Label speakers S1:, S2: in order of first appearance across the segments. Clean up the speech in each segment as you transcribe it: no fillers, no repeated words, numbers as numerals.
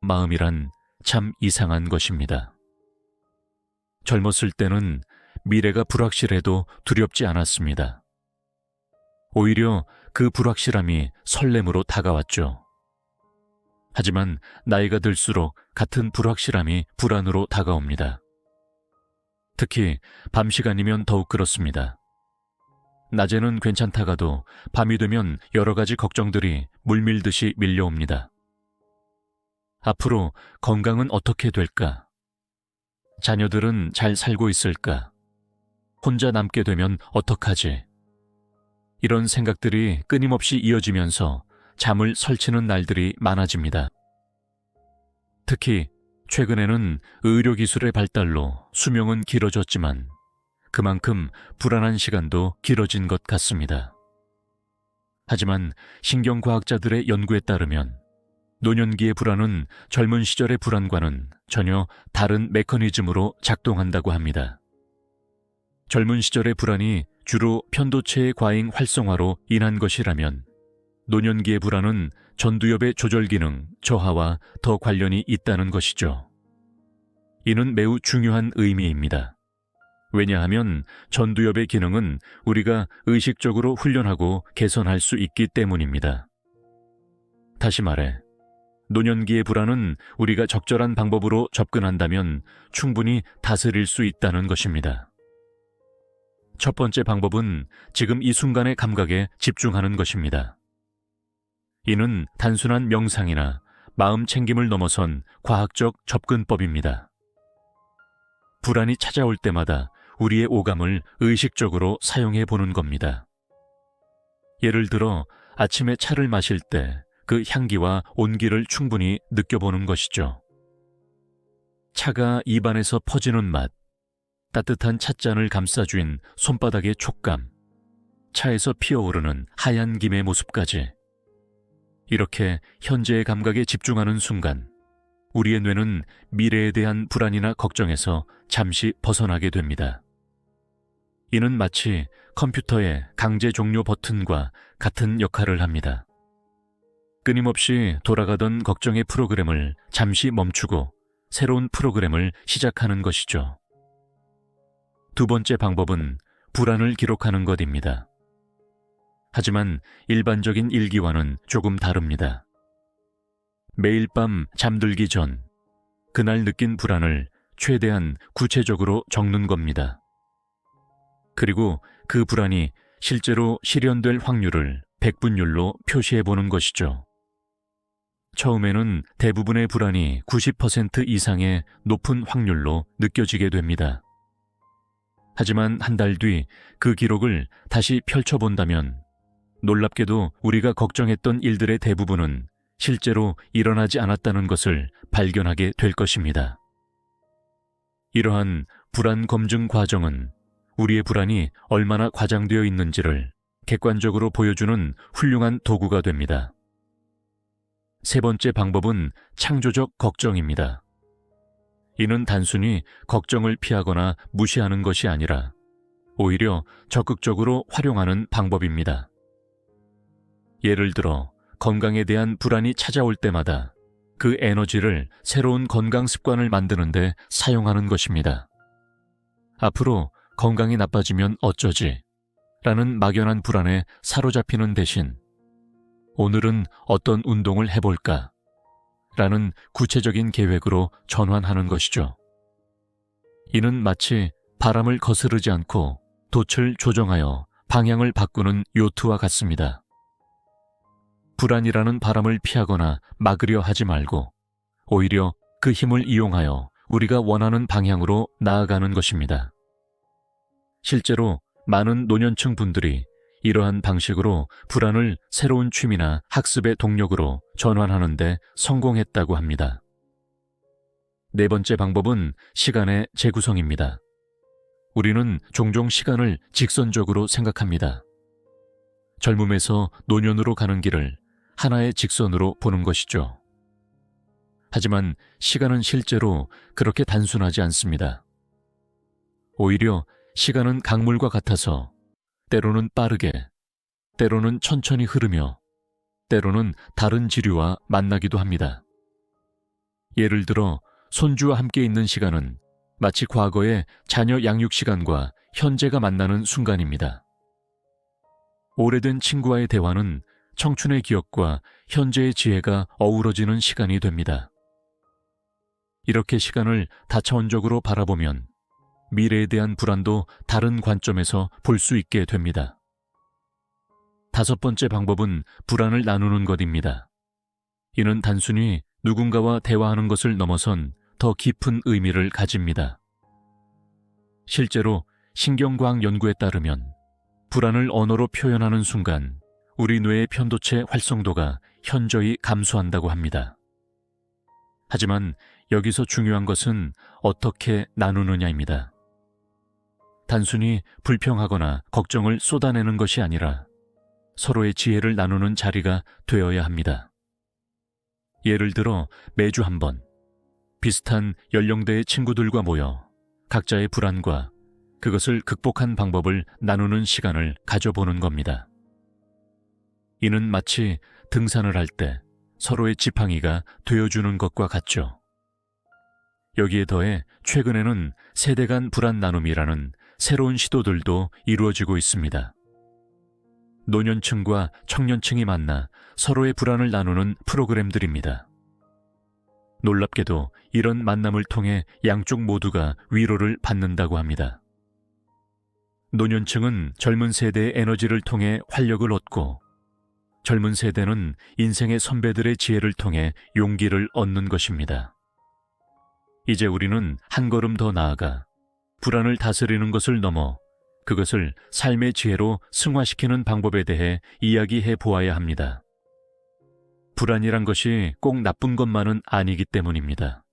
S1: 마음이란 참 이상한 것입니다. 젊었을 때는 미래가 불확실해도 두렵지 않았습니다. 오히려 그 불확실함이 설렘으로 다가왔죠. 하지만 나이가 들수록 같은 불확실함이 불안으로 다가옵니다. 특히 밤 시간이면 더욱 그렇습니다. 낮에는 괜찮다가도 밤이 되면 여러 가지 걱정들이 물밀듯이 밀려옵니다. 앞으로 건강은 어떻게 될까? 자녀들은 잘 살고 있을까? 혼자 남게 되면 어떡하지? 이런 생각들이 끊임없이 이어지면서 잠을 설치는 날들이 많아집니다. 특히 최근에는 의료기술의 발달로 수명은 길어졌지만 그만큼 불안한 시간도 길어진 것 같습니다. 하지만 신경과학자들의 연구에 따르면 노년기의 불안은 젊은 시절의 불안과는 전혀 다른 메커니즘으로 작동한다고 합니다. 젊은 시절의 불안이 주로 편도체의 과잉 활성화로 인한 것이라면 노년기의 불안은 전두엽의 조절 기능 저하와 더 관련이 있다는 것이죠. 이는 매우 중요한 의미입니다. 왜냐하면 전두엽의 기능은 우리가 의식적으로 훈련하고 개선할 수 있기 때문입니다. 다시 말해, 노년기의 불안은 우리가 적절한 방법으로 접근한다면 충분히 다스릴 수 있다는 것입니다. 첫 번째 방법은 지금 이 순간의 감각에 집중하는 것입니다. 이는 단순한 명상이나 마음 챙김을 넘어선 과학적 접근법입니다. 불안이 찾아올 때마다 우리의 오감을 의식적으로 사용해 보는 겁니다. 예를 들어 아침에 차를 마실 때 그 향기와 온기를 충분히 느껴보는 것이죠. 차가 입안에서 퍼지는 맛, 따뜻한 찻잔을 감싸주인 손바닥의 촉감, 차에서 피어오르는 하얀 김의 모습까지. 이렇게 현재의 감각에 집중하는 순간 우리의 뇌는 미래에 대한 불안이나 걱정에서 잠시 벗어나게 됩니다. 이는 마치 컴퓨터의 강제 종료 버튼과 같은 역할을 합니다. 끊임없이 돌아가던 걱정의 프로그램을 잠시 멈추고 새로운 프로그램을 시작하는 것이죠. 두 번째 방법은 불안을 기록하는 것입니다. 하지만 일반적인 일기와는 조금 다릅니다. 매일 밤 잠들기 전 그날 느낀 불안을 최대한 구체적으로 적는 겁니다. 그리고 그 불안이 실제로 실현될 확률을 백분율로 표시해 보는 것이죠. 처음에는 대부분의 불안이 90% 이상의 높은 확률로 느껴지게 됩니다. 하지만 한 달 뒤 그 기록을 다시 펼쳐본다면 놀랍게도 우리가 걱정했던 일들의 대부분은 실제로 일어나지 않았다는 것을 발견하게 될 것입니다. 이러한 불안 검증 과정은 우리의 불안이 얼마나 과장되어 있는지를 객관적으로 보여주는 훌륭한 도구가 됩니다. 세 번째 방법은 창조적 걱정입니다. 이는 단순히 걱정을 피하거나 무시하는 것이 아니라 오히려 적극적으로 활용하는 방법입니다. 예를 들어 건강에 대한 불안이 찾아올 때마다 그 에너지를 새로운 건강 습관을 만드는 데 사용하는 것입니다. 앞으로 건강이 나빠지면 어쩌지? 라는 막연한 불안에 사로잡히는 대신 오늘은 어떤 운동을 해볼까? 라는 구체적인 계획으로 전환하는 것이죠. 이는 마치 바람을 거스르지 않고 돛을 조정하여 방향을 바꾸는 요트와 같습니다. 불안이라는 바람을 피하거나 막으려 하지 말고 오히려 그 힘을 이용하여 우리가 원하는 방향으로 나아가는 것입니다. 실제로 많은 노년층 분들이 이러한 방식으로 불안을 새로운 취미나 학습의 동력으로 전환하는 데 성공했다고 합니다. 네 번째 방법은 시간의 재구성입니다. 우리는 종종 시간을 직선적으로 생각합니다. 젊음에서 노년으로 가는 길을 하나의 직선으로 보는 것이죠. 하지만 시간은 실제로 그렇게 단순하지 않습니다. 오히려 시간은 강물과 같아서 때로는 빠르게, 때로는 천천히 흐르며 때로는 다른 지류와 만나기도 합니다. 예를 들어 손주와 함께 있는 시간은 마치 과거의 자녀 양육 시간과 현재가 만나는 순간입니다. 오래된 친구와의 대화는 청춘의 기억과 현재의 지혜가 어우러지는 시간이 됩니다. 이렇게 시간을 다차원적으로 바라보면 미래에 대한 불안도 다른 관점에서 볼 수 있게 됩니다. 다섯 번째 방법은 불안을 나누는 것입니다. 이는 단순히 누군가와 대화하는 것을 넘어선 더 깊은 의미를 가집니다. 실제로 신경과학 연구에 따르면 불안을 언어로 표현하는 순간 우리 뇌의 편도체 활성도가 현저히 감소한다고 합니다. 하지만 여기서 중요한 것은 어떻게 나누느냐입니다. 단순히 불평하거나 걱정을 쏟아내는 것이 아니라 서로의 지혜를 나누는 자리가 되어야 합니다. 예를 들어 매주 한 번 비슷한 연령대의 친구들과 모여 각자의 불안과 그것을 극복한 방법을 나누는 시간을 가져보는 겁니다. 이는 마치 등산을 할 때 서로의 지팡이가 되어주는 것과 같죠. 여기에 더해 최근에는 세대 간 불안 나눔이라는 새로운 시도들도 이루어지고 있습니다. 노년층과 청년층이 만나 서로의 불안을 나누는 프로그램들입니다. 놀랍게도 이런 만남을 통해 양쪽 모두가 위로를 받는다고 합니다. 노년층은 젊은 세대의 에너지를 통해 활력을 얻고 젊은 세대는 인생의 선배들의 지혜를 통해 용기를 얻는 것입니다. 이제 우리는 한 걸음 더 나아가 불안을 다스리는 것을 넘어 그것을 삶의 지혜로 승화시키는 방법에 대해 이야기해 보아야 합니다. 불안이란 것이 꼭 나쁜 것만은 아니기 때문입니다.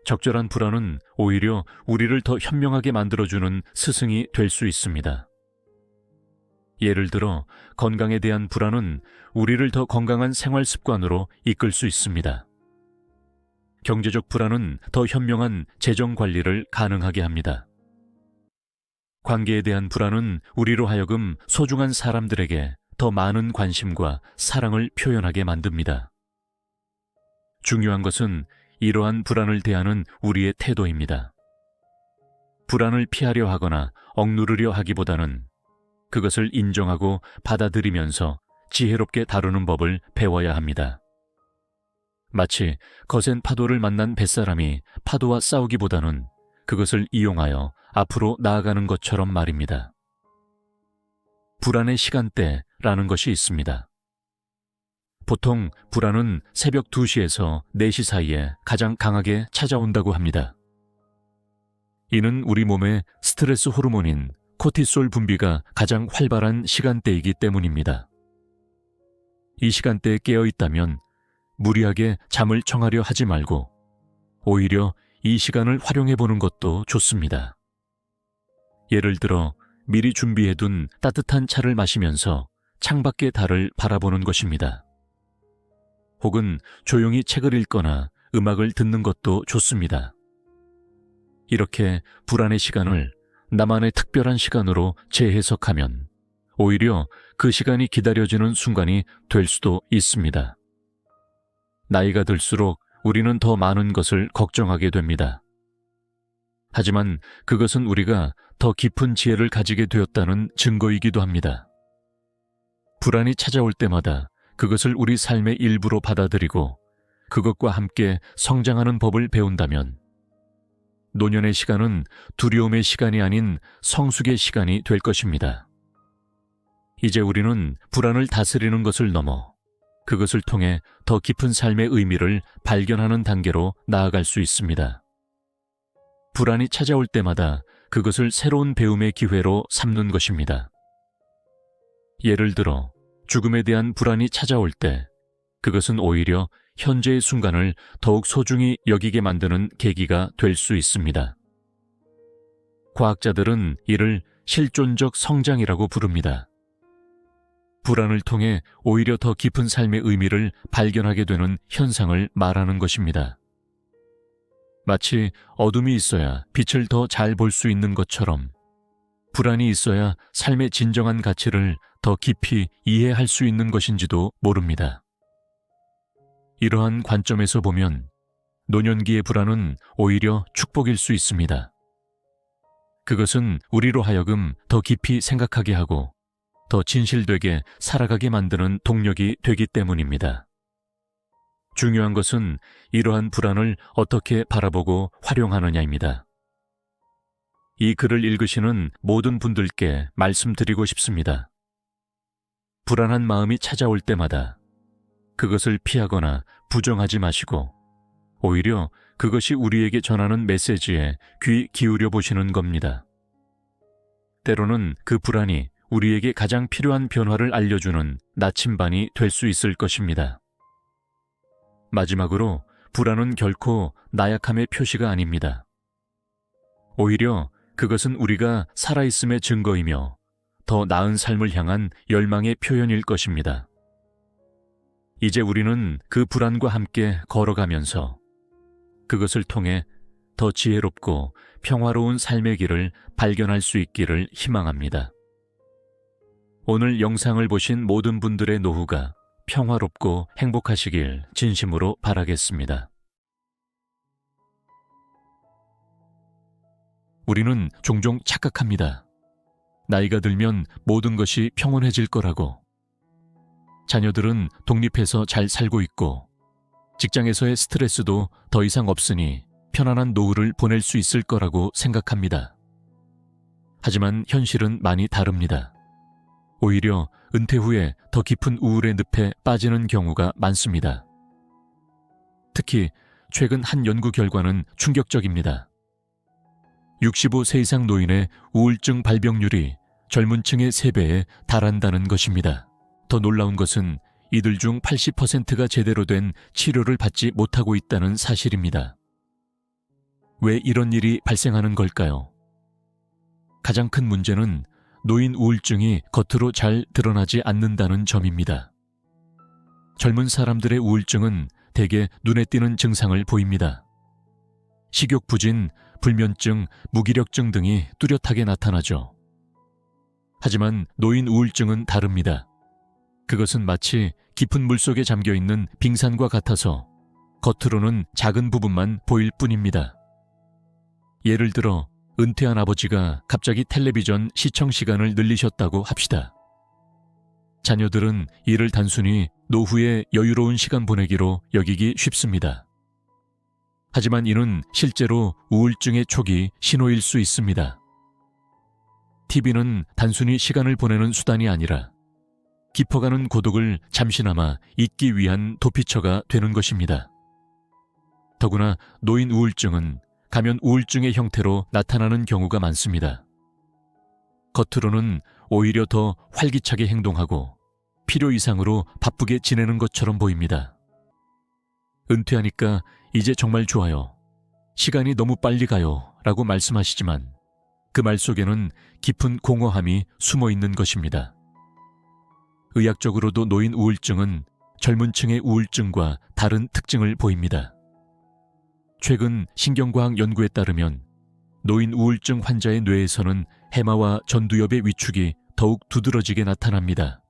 S1: 적절한 불안은 오히려 우리를 더 현명하게 만들어주는 스승이 될 수 있습니다. 예를 들어 건강에 대한 불안은 우리를 더 건강한 생활 습관으로 이끌 수 있습니다. 경제적 불안은 더 현명한 재정 관리를 가능하게 합니다. 관계에 대한 불안은 우리로 하여금 소중한 사람들에게 더 많은 관심과 사랑을 표현하게 만듭니다. 중요한 것은 이러한 불안을 대하는 우리의 태도입니다. 불안을 피하려 하거나 억누르려 하기보다는 그것을 인정하고 받아들이면서 지혜롭게 다루는 법을 배워야 합니다. 마치 거센 파도를 만난 뱃사람이 파도와 싸우기보다는 그것을 이용하여 앞으로 나아가는 것처럼 말입니다. 불안의 시간대라는 것이 있습니다. 보통 불안은 새벽 2시에서 4시 사이에 가장 강하게 찾아온다고 합니다. 이는 우리 몸의 스트레스 호르몬인 코티솔 분비가 가장 활발한 시간대이기 때문입니다. 이 시간대에 깨어 있다면 무리하게 잠을 청하려 하지 말고 오히려 이 시간을 활용해 보는 것도 좋습니다. 예를 들어 미리 준비해둔 따뜻한 차를 마시면서 창밖의 달을 바라보는 것입니다. 혹은 조용히 책을 읽거나 음악을 듣는 것도 좋습니다. 이렇게 불안의 시간을 나만의 특별한 시간으로 재해석하면 오히려 그 시간이 기다려지는 순간이 될 수도 있습니다. 나이가 들수록 우리는 더 많은 것을 걱정하게 됩니다. 하지만 그것은 우리가 더 깊은 지혜를 가지게 되었다는 증거이기도 합니다. 불안이 찾아올 때마다 그것을 우리 삶의 일부로 받아들이고 그것과 함께 성장하는 법을 배운다면 노년의 시간은 두려움의 시간이 아닌 성숙의 시간이 될 것입니다. 이제 우리는 불안을 다스리는 것을 넘어 그것을 통해 더 깊은 삶의 의미를 발견하는 단계로 나아갈 수 있습니다. 불안이 찾아올 때마다 그것을 새로운 배움의 기회로 삼는 것입니다. 예를 들어 죽음에 대한 불안이 찾아올 때 그것은 오히려 현재의 순간을 더욱 소중히 여기게 만드는 계기가 될 수 있습니다. 과학자들은 이를 실존적 성장이라고 부릅니다. 불안을 통해 오히려 더 깊은 삶의 의미를 발견하게 되는 현상을 말하는 것입니다. 마치 어둠이 있어야 빛을 더 잘 볼 수 있는 것처럼 불안이 있어야 삶의 진정한 가치를 더 깊이 이해할 수 있는 것인지도 모릅니다. 이러한 관점에서 보면 노년기의 불안은 오히려 축복일 수 있습니다. 그것은 우리로 하여금 더 깊이 생각하게 하고 더 진실되게 살아가게 만드는 동력이 되기 때문입니다. 중요한 것은 이러한 불안을 어떻게 바라보고 활용하느냐입니다. 이 글을 읽으시는 모든 분들께 말씀드리고 싶습니다. 불안한 마음이 찾아올 때마다 그것을 피하거나 부정하지 마시고 오히려 그것이 우리에게 전하는 메시지에 귀 기울여 보시는 겁니다. 때로는 그 불안이 우리에게 가장 필요한 변화를 알려주는 나침반이 될 수 있을 것입니다. 마지막으로 불안은 결코 나약함의 표시가 아닙니다. 오히려 그것은 우리가 살아있음의 증거이며 더 나은 삶을 향한 열망의 표현일 것입니다. 이제 우리는 그 불안과 함께 걸어가면서 그것을 통해 더 지혜롭고 평화로운 삶의 길을 발견할 수 있기를 희망합니다. 오늘 영상을 보신 모든 분들의 노후가 평화롭고 행복하시길 진심으로 바라겠습니다. 우리는 종종 착각합니다. 나이가 들면 모든 것이 평온해질 거라고. 자녀들은 독립해서 잘 살고 있고 직장에서의 스트레스도 더 이상 없으니 편안한 노후를 보낼 수 있을 거라고 생각합니다. 하지만 현실은 많이 다릅니다. 오히려 은퇴 후에 더 깊은 우울의 늪에 빠지는 경우가 많습니다. 특히 최근 한 연구 결과는 충격적입니다. 65세 이상 노인의 우울증 발병률이 젊은 층의 3배에 달한다는 것입니다. 더 놀라운 것은 이들 중 80%가 제대로 된 치료를 받지 못하고 있다는 사실입니다. 왜 이런 일이 발생하는 걸까요? 가장 큰 문제는 노인 우울증이 겉으로 잘 드러나지 않는다는 점입니다. 젊은 사람들의 우울증은 대개 눈에 띄는 증상을 보입니다. 식욕 부진, 불면증, 무기력증 등이 뚜렷하게 나타나죠. 하지만 노인 우울증은 다릅니다. 그것은 마치 깊은 물속에 잠겨있는 빙산과 같아서 겉으로는 작은 부분만 보일 뿐입니다. 예를 들어 은퇴한 아버지가 갑자기 텔레비전 시청 시간을 늘리셨다고 합시다. 자녀들은 이를 단순히 노후의 여유로운 시간 보내기로 여기기 쉽습니다. 하지만 이는 실제로 우울증의 초기 신호일 수 있습니다. TV는 단순히 시간을 보내는 수단이 아니라 깊어가는 고독을 잠시나마 잊기 위한 도피처가 되는 것입니다. 더구나 노인 우울증은 가면 우울증의 형태로 나타나는 경우가 많습니다. 겉으로는 오히려 더 활기차게 행동하고 필요 이상으로 바쁘게 지내는 것처럼 보입니다. 은퇴하니까 이제 정말 좋아요. 시간이 너무 빨리 가요. 라고 말씀하시지만 그 말 속에는 깊은 공허함이 숨어 있는 것입니다. 의학적으로도 노인 우울증은 젊은 층의 우울증과 다른 특징을 보입니다. 최근 신경과학 연구에 따르면 노인 우울증 환자의 뇌에서는 해마와 전두엽의 위축이 더욱 두드러지게 나타납니다.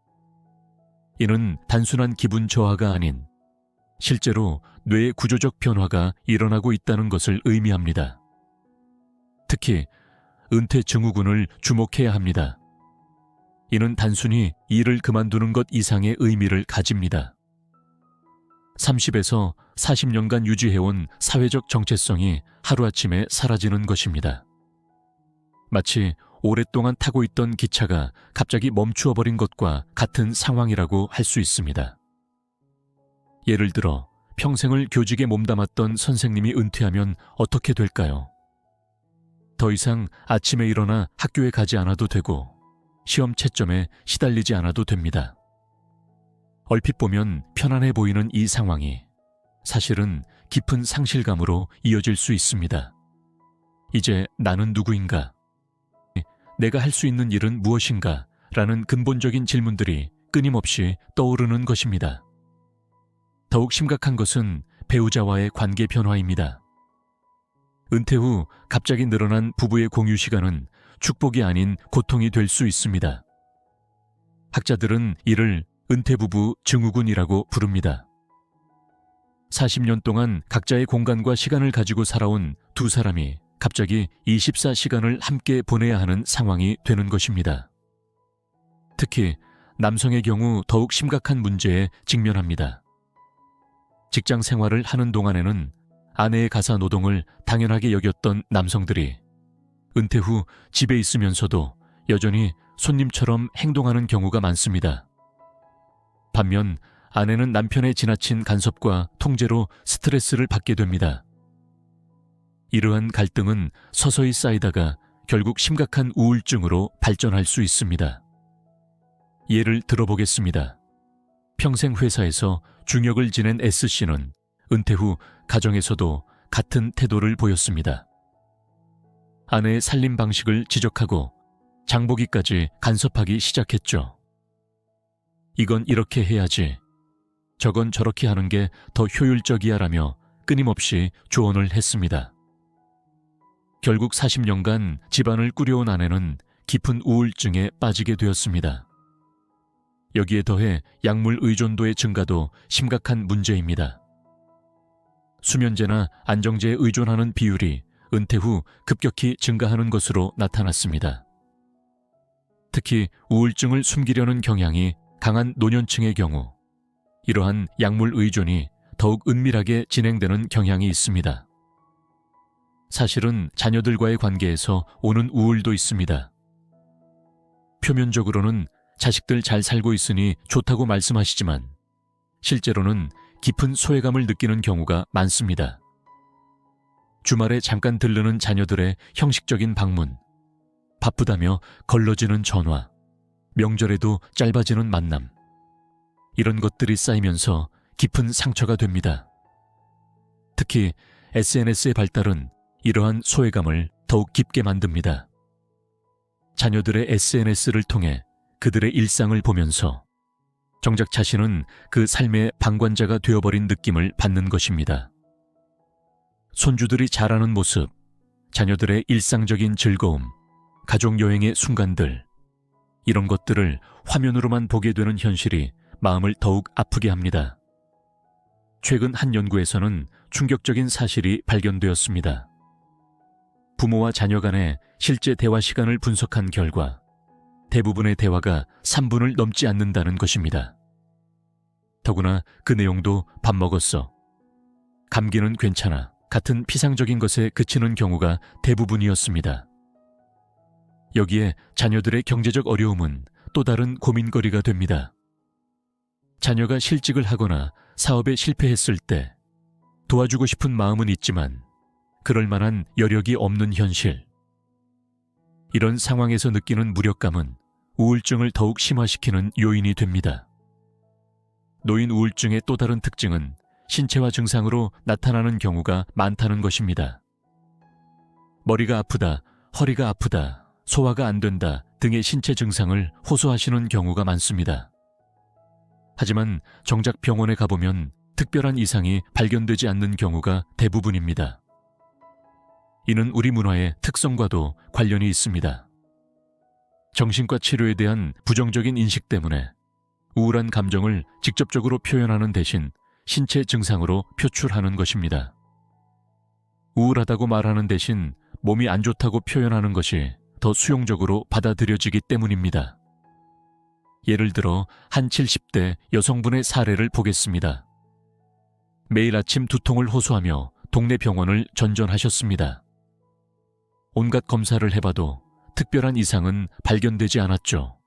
S1: 이는 단순한 기분 저하가 아닌 실제로 뇌의 구조적 변화가 일어나고 있다는 것을 의미합니다. 특히 은퇴 증후군을 주목해야 합니다. 이는 단순히 일을 그만두는 것 이상의 의미를 가집니다. 30에서 40년간 유지해온 사회적 정체성이 하루아침에 사라지는 것입니다. 마치 오랫동안 타고 있던 기차가 갑자기 멈추어 버린 것과 같은 상황이라고 할 수 있습니다. 예를 들어 평생을 교직에 몸담았던 선생님이 은퇴하면 어떻게 될까요? 더 이상 아침에 일어나 학교에 가지 않아도 되고 시험 채점에 시달리지 않아도 됩니다. 얼핏 보면 편안해 보이는 이 상황이 사실은 깊은 상실감으로 이어질 수 있습니다. 이제 나는 누구인가? 내가 할 수 있는 일은 무엇인가? 라는 근본적인 질문들이 끊임없이 떠오르는 것입니다. 더욱 심각한 것은 배우자와의 관계 변화입니다. 은퇴 후 갑자기 늘어난 부부의 공유 시간은 축복이 아닌 고통이 될 수 있습니다. 학자들은 이를 은퇴부부 증후군이라고 부릅니다. 40년 동안 각자의 공간과 시간을 가지고 살아온 두 사람이 갑자기 24시간을 함께 보내야 하는 상황이 되는 것입니다. 특히 남성의 경우 더욱 심각한 문제에 직면합니다. 직장 생활을 하는 동안에는 아내의 가사 노동을 당연하게 여겼던 남성들이 은퇴 후 집에 있으면서도 여전히 손님처럼 행동하는 경우가 많습니다. 반면 아내는 남편의 지나친 간섭과 통제로 스트레스를 받게 됩니다. 이러한 갈등은 서서히 쌓이다가 결국 심각한 우울증으로 발전할 수 있습니다. 예를 들어보겠습니다. 평생 회사에서 중역을 지낸 S씨는 은퇴 후 가정에서도 같은 태도를 보였습니다. 아내의 살림 방식을 지적하고 장보기까지 간섭하기 시작했죠. 이건 이렇게 해야지, 저건 저렇게 하는 게 더 효율적이야라며 끊임없이 조언을 했습니다. 결국 40년간 집안을 꾸려온 아내는 깊은 우울증에 빠지게 되었습니다. 여기에 더해 약물 의존도의 증가도 심각한 문제입니다. 수면제나 안정제에 의존하는 비율이 은퇴 후 급격히 증가하는 것으로 나타났습니다. 특히 우울증을 숨기려는 경향이 강한 노년층의 경우 이러한 약물 의존이 더욱 은밀하게 진행되는 경향이 있습니다. 사실은 자녀들과의 관계에서 오는 우울도 있습니다. 표면적으로는 자식들 잘 살고 있으니 좋다고 말씀하시지만 실제로는 깊은 소외감을 느끼는 경우가 많습니다. 주말에 잠깐 들르는 자녀들의 형식적인 방문, 바쁘다며 걸러지는 전화, 명절에도 짧아지는 만남, 이런 것들이 쌓이면서 깊은 상처가 됩니다. 특히 SNS의 발달은 이러한 소외감을 더욱 깊게 만듭니다. 자녀들의 SNS를 통해 그들의 일상을 보면서 정작 자신은 그 삶의 방관자가 되어버린 느낌을 받는 것입니다. 손주들이 자라는 모습, 자녀들의 일상적인 즐거움, 가족 여행의 순간들, 이런 것들을 화면으로만 보게 되는 현실이 마음을 더욱 아프게 합니다. 최근 한 연구에서는 충격적인 사실이 발견되었습니다. 부모와 자녀 간의 실제 대화 시간을 분석한 결과 대부분의 대화가 3분을 넘지 않는다는 것입니다. 더구나 그 내용도 밥 먹었어, 감기는 괜찮아 같은 피상적인 것에 그치는 경우가 대부분이었습니다. 여기에 자녀들의 경제적 어려움은 또 다른 고민거리가 됩니다. 자녀가 실직을 하거나 사업에 실패했을 때 도와주고 싶은 마음은 있지만 그럴 만한 여력이 없는 현실. 이런 상황에서 느끼는 무력감은 우울증을 더욱 심화시키는 요인이 됩니다. 노인 우울증의 또 다른 특징은 신체화 증상으로 나타나는 경우가 많다는 것입니다. 머리가 아프다, 허리가 아프다, 소화가 안 된다 등의 신체 증상을 호소하시는 경우가 많습니다. 하지만 정작 병원에 가보면 특별한 이상이 발견되지 않는 경우가 대부분입니다. 이는 우리 문화의 특성과도 관련이 있습니다. 정신과 치료에 대한 부정적인 인식 때문에 우울한 감정을 직접적으로 표현하는 대신 신체 증상으로 표출하는 것입니다. 우울하다고 말하는 대신 몸이 안 좋다고 표현하는 것이 더 수용적으로 받아들여지기 때문입니다. 예를 들어 한 70대 여성분의 사례를 보겠습니다. 매일 아침 두통을 호소하며 동네 병원을 전전하셨습니다. 온갖 검사를 해봐도 특별한 이상은 발견되지 않았죠.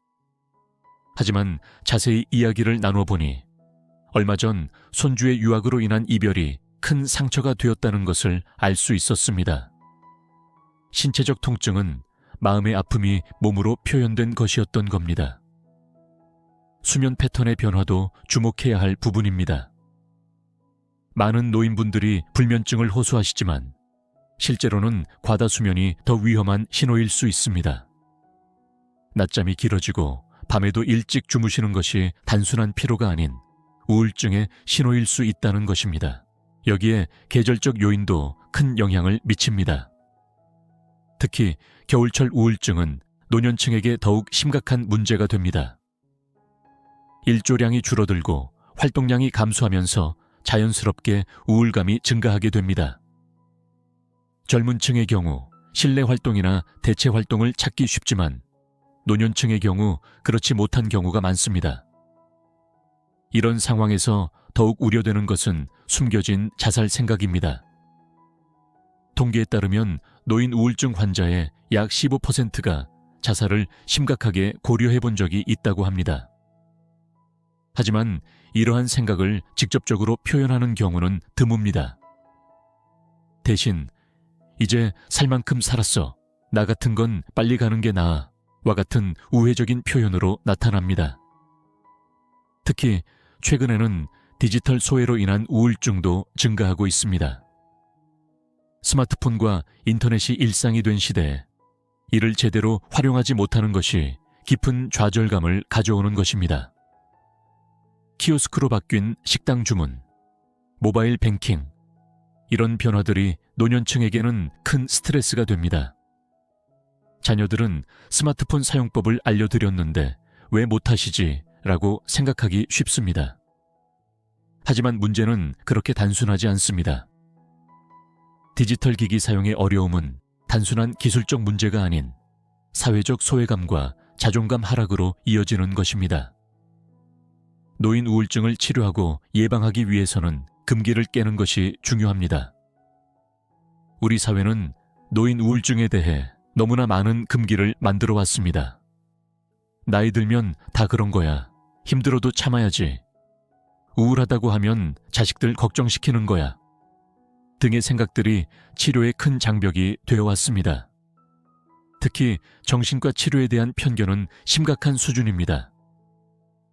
S1: 하지만 자세히 이야기를 나눠보니 얼마 전 손주의 유학으로 인한 이별이 큰 상처가 되었다는 것을 알 수 있었습니다. 신체적 통증은 마음의 아픔이 몸으로 표현된 것이었던 겁니다. 수면 패턴의 변화도 주목해야 할 부분입니다. 많은 노인분들이 불면증을 호소하시지만 실제로는 과다수면이 더 위험한 신호일 수 있습니다. 낮잠이 길어지고 밤에도 일찍 주무시는 것이 단순한 피로가 아닌 우울증의 신호일 수 있다는 것입니다. 여기에 계절적 요인도 큰 영향을 미칩니다. 특히 겨울철 우울증은 노년층에게 더욱 심각한 문제가 됩니다. 일조량이 줄어들고 활동량이 감소하면서 자연스럽게 우울감이 증가하게 됩니다. 젊은 층의 경우 실내 활동이나 대체 활동을 찾기 쉽지만 노년층의 경우 그렇지 못한 경우가 많습니다. 이런 상황에서 더욱 우려되는 것은 숨겨진 자살 생각입니다. 통계에 따르면 노인 우울증 환자의 약 15%가 자살을 심각하게 고려해 본 적이 있다고 합니다. 하지만 이러한 생각을 직접적으로 표현하는 경우는 드뭅니다. 대신 이제 살 만큼 살았어. 나 같은 건 빨리 가는 게 나아. 와 같은 우회적인 표현으로 나타납니다. 특히 최근에는 디지털 소외로 인한 우울증도 증가하고 있습니다. 스마트폰과 인터넷이 일상이 된 시대에 이를 제대로 활용하지 못하는 것이 깊은 좌절감을 가져오는 것입니다. 키오스크로 바뀐 식당 주문, 모바일 뱅킹, 이런 변화들이 노년층에게는 큰 스트레스가 됩니다. 자녀들은 스마트폰 사용법을 알려드렸는데 왜 못하시지? 라고 생각하기 쉽습니다. 하지만 문제는 그렇게 단순하지 않습니다. 디지털 기기 사용의 어려움은 단순한 기술적 문제가 아닌 사회적 소외감과 자존감 하락으로 이어지는 것입니다. 노인 우울증을 치료하고 예방하기 위해서는 금기를 깨는 것이 중요합니다. 우리 사회는 노인 우울증에 대해 너무나 많은 금기를 만들어 왔습니다. 나이 들면 다 그런 거야. 힘들어도 참아야지. 우울하다고 하면 자식들 걱정시키는 거야. 등의 생각들이 치료의 큰 장벽이 되어왔습니다. 특히 정신과 치료에 대한 편견은 심각한 수준입니다.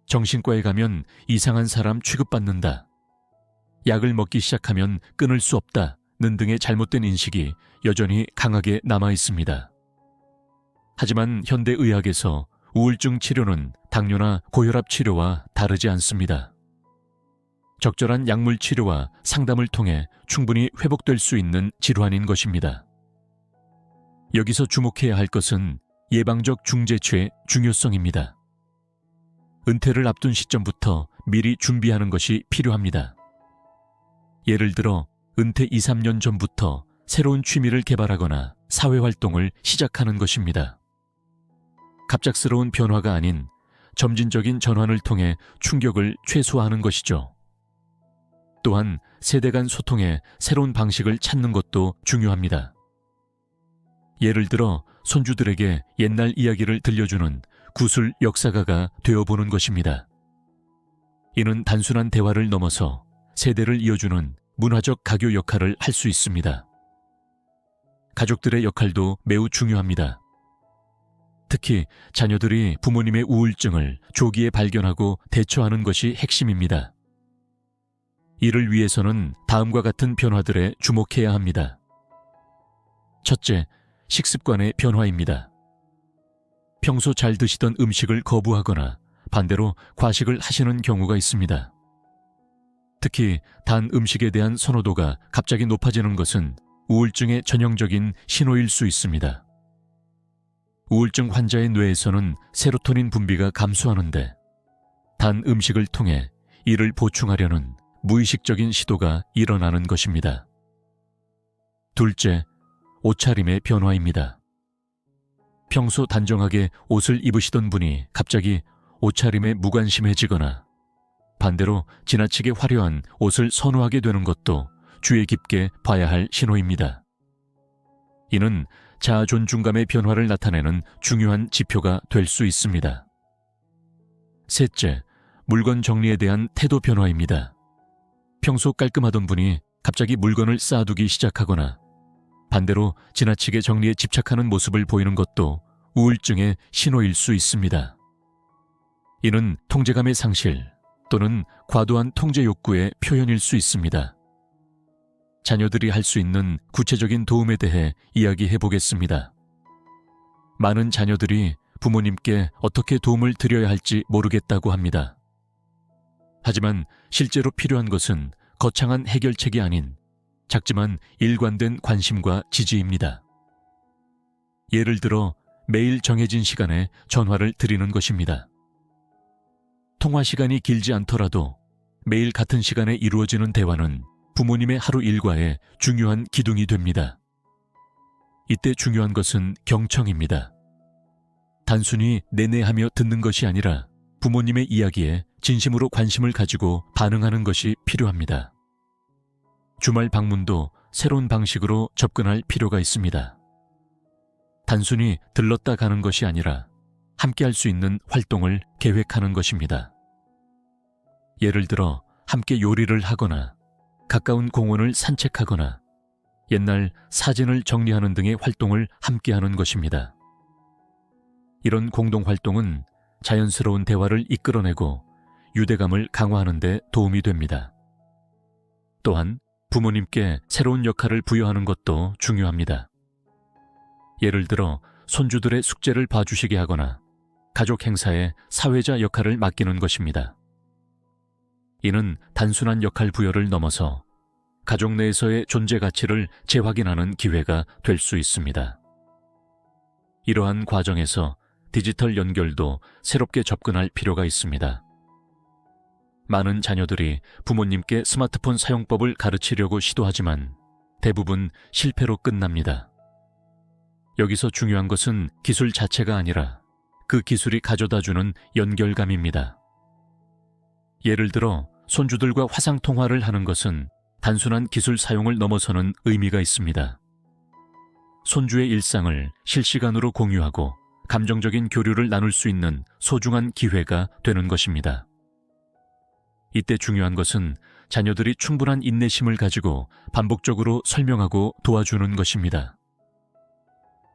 S1: 정신과에 가면 이상한 사람 취급받는다. 약을 먹기 시작하면 끊을 수 없다는 등의 잘못된 인식이 여전히 강하게 남아 있습니다. 하지만 현대의학에서 우울증 치료는 당뇨나 고혈압 치료와 다르지 않습니다. 적절한 약물 치료와 상담을 통해 충분히 회복될 수 있는 질환인 것입니다. 여기서 주목해야 할 것은 예방적 중재취의 중요성입니다. 은퇴를 앞둔 시점부터 미리 준비하는 것이 필요합니다. 예를 들어 은퇴 2, 3년 전부터 새로운 취미를 개발하거나 사회활동을 시작하는 것입니다. 갑작스러운 변화가 아닌 점진적인 전환을 통해 충격을 최소화하는 것이죠. 또한 세대 간 소통의 새로운 방식을 찾는 것도 중요합니다. 예를 들어 손주들에게 옛날 이야기를 들려주는 구술 역사가가 되어보는 것입니다. 이는 단순한 대화를 넘어서 세대를 이어주는 문화적 가교 역할을 할 수 있습니다. 가족들의 역할도 매우 중요합니다. 특히 자녀들이 부모님의 우울증을 조기에 발견하고 대처하는 것이 핵심입니다. 이를 위해서는 다음과 같은 변화들에 주목해야 합니다. 첫째, 식습관의 변화입니다. 평소 잘 드시던 음식을 거부하거나 반대로 과식을 하시는 경우가 있습니다. 특히 단 음식에 대한 선호도가 갑자기 높아지는 것은 우울증의 전형적인 신호일 수 있습니다. 우울증 환자의 뇌에서는 세로토닌 분비가 감소하는데 단 음식을 통해 이를 보충하려는 무의식적인 시도가 일어나는 것입니다. 둘째, 옷차림의 변화입니다. 평소 단정하게 옷을 입으시던 분이 갑자기 옷차림에 무관심해지거나 반대로 지나치게 화려한 옷을 선호하게 되는 것도 주의 깊게 봐야 할 신호입니다. 이는 자아 존중감의 변화를 나타내는 중요한 지표가 될 수 있습니다. 셋째, 물건 정리에 대한 태도 변화입니다. 평소 깔끔하던 분이 갑자기 물건을 쌓아두기 시작하거나 반대로 지나치게 정리에 집착하는 모습을 보이는 것도 우울증의 신호일 수 있습니다. 이는 통제감의 상실 또는 과도한 통제 욕구의 표현일 수 있습니다. 자녀들이 할 수 있는 구체적인 도움에 대해 이야기해 보겠습니다. 많은 자녀들이 부모님께 어떻게 도움을 드려야 할지 모르겠다고 합니다. 하지만 실제로 필요한 것은 거창한 해결책이 아닌 작지만 일관된 관심과 지지입니다. 예를 들어 매일 정해진 시간에 전화를 드리는 것입니다. 통화 시간이 길지 않더라도 매일 같은 시간에 이루어지는 대화는 부모님의 하루 일과에 중요한 기둥이 됩니다. 이때 중요한 것은 경청입니다. 단순히 내내하며 듣는 것이 아니라 부모님의 이야기에 진심으로 관심을 가지고 반응하는 것이 필요합니다. 주말 방문도 새로운 방식으로 접근할 필요가 있습니다. 단순히 들렀다 가는 것이 아니라 함께 할 수 있는 활동을 계획하는 것입니다. 예를 들어 함께 요리를 하거나 가까운 공원을 산책하거나 옛날 사진을 정리하는 등의 활동을 함께 하는 것입니다. 이런 공동활동은 자연스러운 대화를 이끌어내고 유대감을 강화하는 데 도움이 됩니다. 또한 부모님께 새로운 역할을 부여하는 것도 중요합니다. 예를 들어 손주들의 숙제를 봐주시게 하거나 가족 행사에 사회자 역할을 맡기는 것입니다. 이는 단순한 역할 부여를 넘어서 가족 내에서의 존재 가치를 재확인하는 기회가 될 수 있습니다. 이러한 과정에서 디지털 연결도 새롭게 접근할 필요가 있습니다. 많은 자녀들이 부모님께 스마트폰 사용법을 가르치려고 시도하지만 대부분 실패로 끝납니다. 여기서 중요한 것은 기술 자체가 아니라 그 기술이 가져다주는 연결감입니다. 예를 들어 손주들과 화상통화를 하는 것은 단순한 기술 사용을 넘어서는 의미가 있습니다. 손주의 일상을 실시간으로 공유하고 감정적인 교류를 나눌 수 있는 소중한 기회가 되는 것입니다. 이때 중요한 것은 자녀들이 충분한 인내심을 가지고 반복적으로 설명하고 도와주는 것입니다.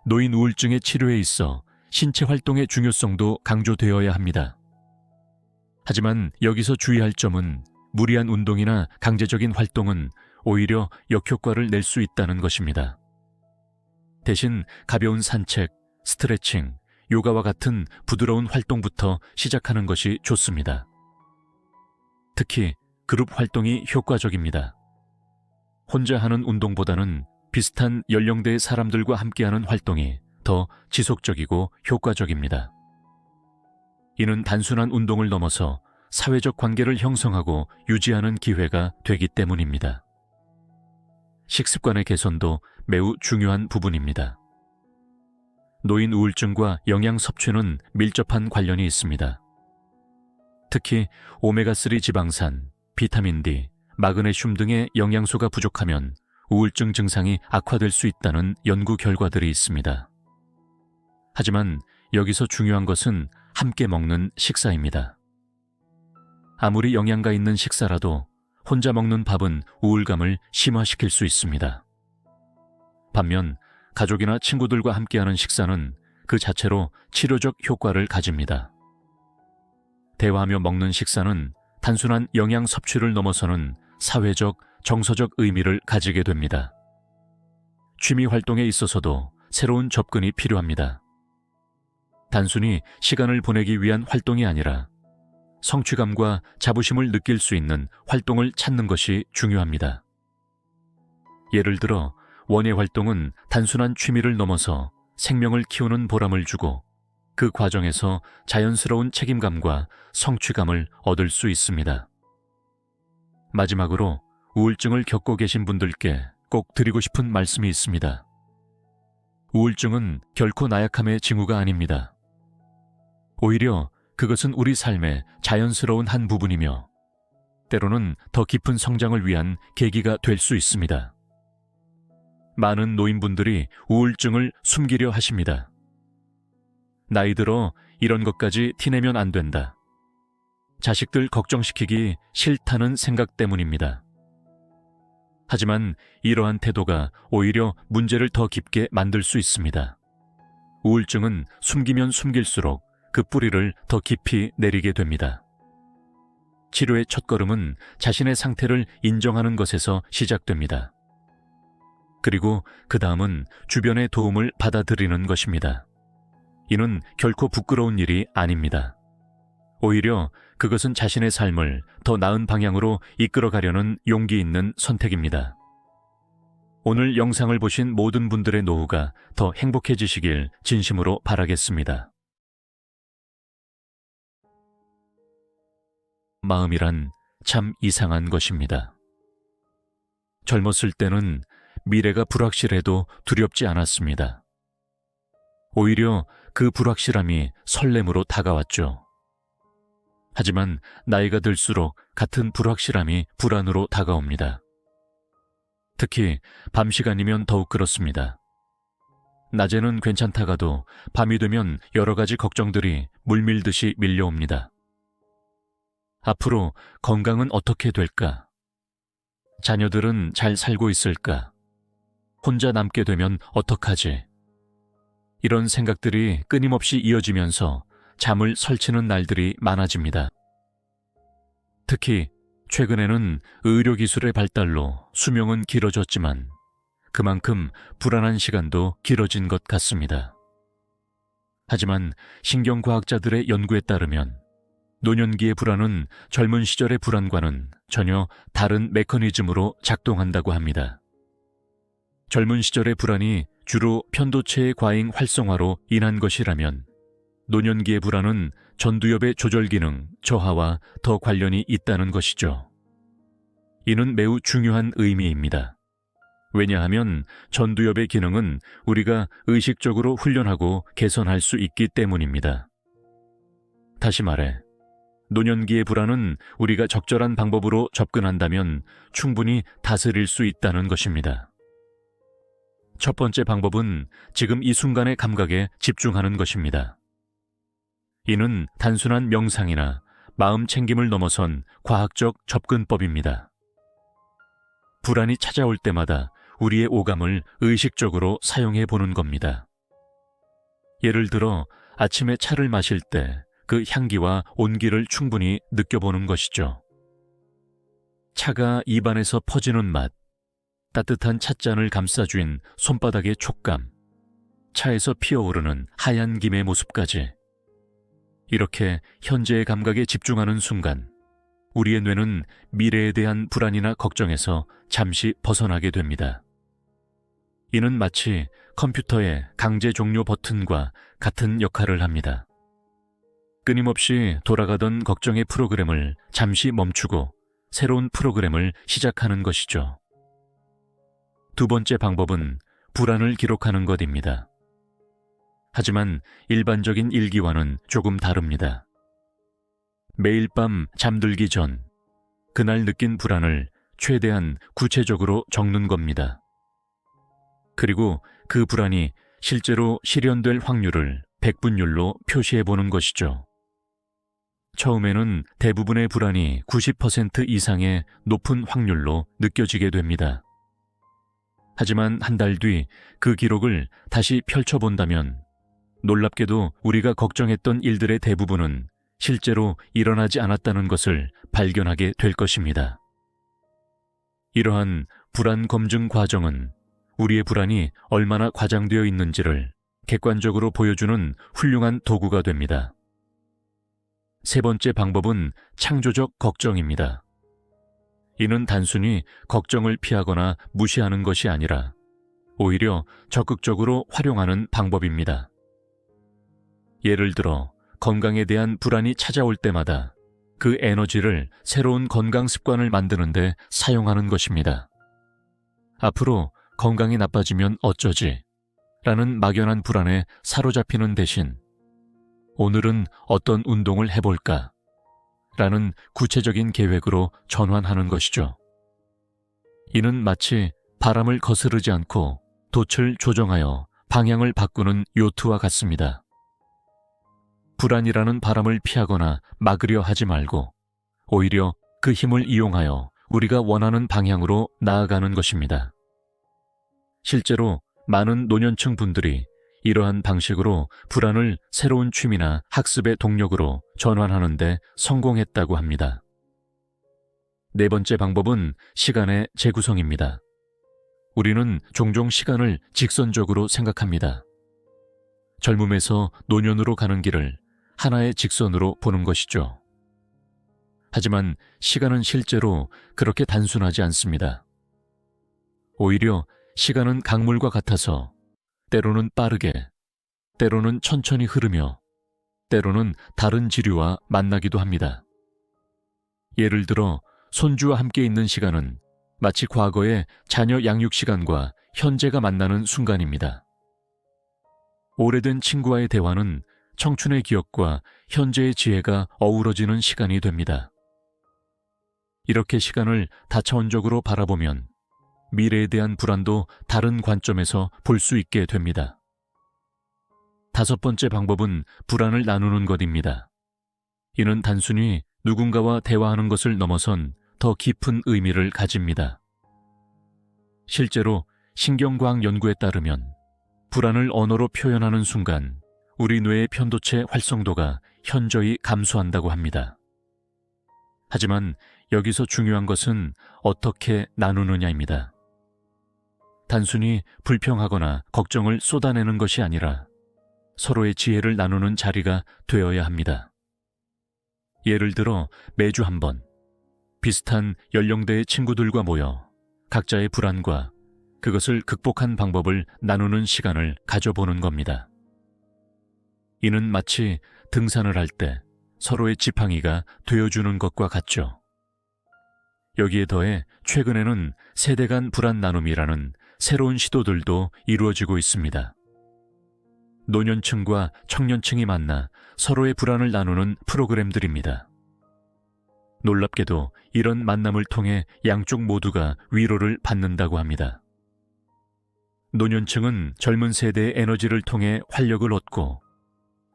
S1: 노인 우울증의 치료에 있어 신체 활동의 중요성도 강조되어야 합니다. 하지만 여기서 주의할 점은 무리한 운동이나 강제적인 활동은 오히려 역효과를 낼 수 있다는 것입니다. 대신 가벼운 산책, 스트레칭, 요가와 같은 부드러운 활동부터 시작하는 것이 좋습니다. 특히 그룹 활동이 효과적입니다. 혼자 하는 운동보다는 비슷한 연령대의 사람들과 함께하는 활동이 더 지속적이고 효과적입니다. 이는 단순한 운동을 넘어서 사회적 관계를 형성하고 유지하는 기회가 되기 때문입니다. 식습관의 개선도 매우 중요한 부분입니다. 노인 우울증과 영양 섭취는 밀접한 관련이 있습니다. 특히 오메가3 지방산, 비타민 D, 마그네슘 등의 영양소가 부족하면 우울증 증상이 악화될 수 있다는 연구 결과들이 있습니다. 하지만 여기서 중요한 것은 함께 먹는 식사입니다. 아무리 영양가 있는 식사라도 혼자 먹는 밥은 우울감을 심화시킬 수 있습니다. 반면 가족이나 친구들과 함께하는 식사는 그 자체로 치료적 효과를 가집니다. 대화하며 먹는 식사는 단순한 영양 섭취를 넘어서는 사회적, 정서적 의미를 가지게 됩니다. 취미 활동에 있어서도 새로운 접근이 필요합니다. 단순히 시간을 보내기 위한 활동이 아니라 성취감과 자부심을 느낄 수 있는 활동을 찾는 것이 중요합니다. 예를 들어 원예 활동은 단순한 취미를 넘어서 생명을 키우는 보람을 주고 그 과정에서 자연스러운 책임감과 성취감을 얻을 수 있습니다. 마지막으로 우울증을 겪고 계신 분들께 꼭 드리고 싶은 말씀이 있습니다. 우울증은 결코 나약함의 징후가 아닙니다. 오히려 그것은 우리 삶의 자연스러운 한 부분이며 때로는 더 깊은 성장을 위한 계기가 될 수 있습니다. 많은 노인분들이 우울증을 숨기려 하십니다. 나이 들어 이런 것까지 티내면 안 된다. 자식들 걱정시키기 싫다는 생각 때문입니다. 하지만 이러한 태도가 오히려 문제를 더 깊게 만들 수 있습니다. 우울증은 숨기면 숨길수록 그 뿌리를 더 깊이 내리게 됩니다. 치료의 첫걸음은 자신의 상태를 인정하는 것에서 시작됩니다. 그리고 그 다음은 주변의 도움을 받아들이는 것입니다. 이는 결코 부끄러운 일이 아닙니다. 오히려 그것은 자신의 삶을 더 나은 방향으로 이끌어가려는 용기 있는 선택입니다. 오늘 영상을 보신 모든 분들의 노후가 더 행복해지시길 진심으로 바라겠습니다. 마음이란 참 이상한 것입니다. 젊었을 때는 미래가 불확실해도 두렵지 않았습니다. 오히려 그 불확실함이 설렘으로 다가왔죠. 하지만 나이가 들수록 같은 불확실함이 불안으로 다가옵니다. 특히 밤 시간이면 더욱 그렇습니다. 낮에는 괜찮다가도 밤이 되면 여러 가지 걱정들이 물밀듯이 밀려옵니다. 앞으로 건강은 어떻게 될까? 자녀들은 잘 살고 있을까? 혼자 남게 되면 어떡하지? 이런 생각들이 끊임없이 이어지면서 잠을 설치는 날들이 많아집니다. 특히 최근에는 의료기술의 발달로 수명은 길어졌지만 그만큼 불안한 시간도 길어진 것 같습니다. 하지만 신경과학자들의 연구에 따르면 노년기의 불안은 젊은 시절의 불안과는 전혀 다른 메커니즘으로 작동한다고 합니다. 젊은 시절의 불안이 주로 편도체의 과잉 활성화로 인한 것이라면 노년기의 불안은 전두엽의 조절 기능 저하와 더 관련이 있다는 것이죠. 이는 매우 중요한 의미입니다. 왜냐하면 전두엽의 기능은 우리가 의식적으로 훈련하고 개선할 수 있기 때문입니다. 다시 말해, 노년기의 불안은 우리가 적절한 방법으로 접근한다면 충분히 다스릴 수 있다는 것입니다. 첫 번째 방법은 지금 이 순간의 감각에 집중하는 것입니다. 이는 단순한 명상이나 마음 챙김을 넘어선 과학적 접근법입니다. 불안이 찾아올 때마다 우리의 오감을 의식적으로 사용해 보는 겁니다. 예를 들어 아침에 차를 마실 때 그 향기와 온기를 충분히 느껴보는 것이죠. 차가 입안에서 퍼지는 맛, 따뜻한 찻잔을 감싸쥔 손바닥의 촉감, 차에서 피어오르는 하얀 김의 모습까지. 이렇게 현재의 감각에 집중하는 순간 우리의 뇌는 미래에 대한 불안이나 걱정에서 잠시 벗어나게 됩니다. 이는 마치 컴퓨터의 강제 종료 버튼과 같은 역할을 합니다. 끊임없이 돌아가던 걱정의 프로그램을 잠시 멈추고 새로운 프로그램을 시작하는 것이죠. 두 번째 방법은 불안을 기록하는 것입니다. 하지만 일반적인 일기와는 조금 다릅니다. 매일 밤 잠들기 전 그날 느낀 불안을 최대한 구체적으로 적는 겁니다. 그리고 그 불안이 실제로 실현될 확률을 백분율로 표시해 보는 것이죠. 처음에는 대부분의 불안이 90% 이상의 높은 확률로 느껴지게 됩니다. 하지만 한 달 뒤 그 기록을 다시 펼쳐본다면 놀랍게도 우리가 걱정했던 일들의 대부분은 실제로 일어나지 않았다는 것을 발견하게 될 것입니다. 이러한 불안 검증 과정은 우리의 불안이 얼마나 과장되어 있는지를 객관적으로 보여주는 훌륭한 도구가 됩니다. 세 번째 방법은 창조적 걱정입니다. 이는 단순히 걱정을 피하거나 무시하는 것이 아니라 오히려 적극적으로 활용하는 방법입니다. 예를 들어 건강에 대한 불안이 찾아올 때마다 그 에너지를 새로운 건강 습관을 만드는 데 사용하는 것입니다. 앞으로 건강이 나빠지면 어쩌지? 라는 막연한 불안에 사로잡히는 대신 오늘은 어떤 운동을 해볼까? 라는 구체적인 계획으로 전환하는 것이죠. 이는 마치 바람을 거스르지 않고 돛을 조정하여 방향을 바꾸는 요트와 같습니다. 불안이라는 바람을 피하거나 막으려 하지 말고 오히려 그 힘을 이용하여 우리가 원하는 방향으로 나아가는 것입니다. 실제로 많은 노년층 분들이 이러한 방식으로 불안을 새로운 취미나 학습의 동력으로 전환하는 데 성공했다고 합니다. 네 번째 방법은 시간의 재구성입니다. 우리는 종종 시간을 직선적으로 생각합니다. 젊음에서 노년으로 가는 길을 하나의 직선으로 보는 것이죠. 하지만 시간은 실제로 그렇게 단순하지 않습니다. 오히려 시간은 강물과 같아서 때로는 빠르게, 때로는 천천히 흐르며 때로는 다른 지류와 만나기도 합니다. 예를 들어 손주와 함께 있는 시간은 마치 과거의 자녀 양육 시간과 현재가 만나는 순간입니다. 오래된 친구와의 대화는 청춘의 기억과 현재의 지혜가 어우러지는 시간이 됩니다. 이렇게 시간을 다차원적으로 바라보면 미래에 대한 불안도 다른 관점에서 볼 수 있게 됩니다. 다섯 번째 방법은 불안을 나누는 것입니다. 이는 단순히 누군가와 대화하는 것을 넘어선 더 깊은 의미를 가집니다. 실제로 신경과학 연구에 따르면 불안을 언어로 표현하는 순간 우리 뇌의 편도체 활성도가 현저히 감소한다고 합니다. 하지만 여기서 중요한 것은 어떻게 나누느냐입니다. 단순히 불평하거나 걱정을 쏟아내는 것이 아니라 서로의 지혜를 나누는 자리가 되어야 합니다. 예를 들어 매주 한 번 비슷한 연령대의 친구들과 모여 각자의 불안과 그것을 극복한 방법을 나누는 시간을 가져보는 겁니다. 이는 마치 등산을 할 때 서로의 지팡이가 되어주는 것과 같죠. 여기에 더해 최근에는 세대 간 불안 나눔이라는 새로운 시도들도 이루어지고 있습니다. 노년층과 청년층이 만나 서로의 불안을 나누는 프로그램들입니다. 놀랍게도 이런 만남을 통해 양쪽 모두가 위로를 받는다고 합니다. 노년층은 젊은 세대의 에너지를 통해 활력을 얻고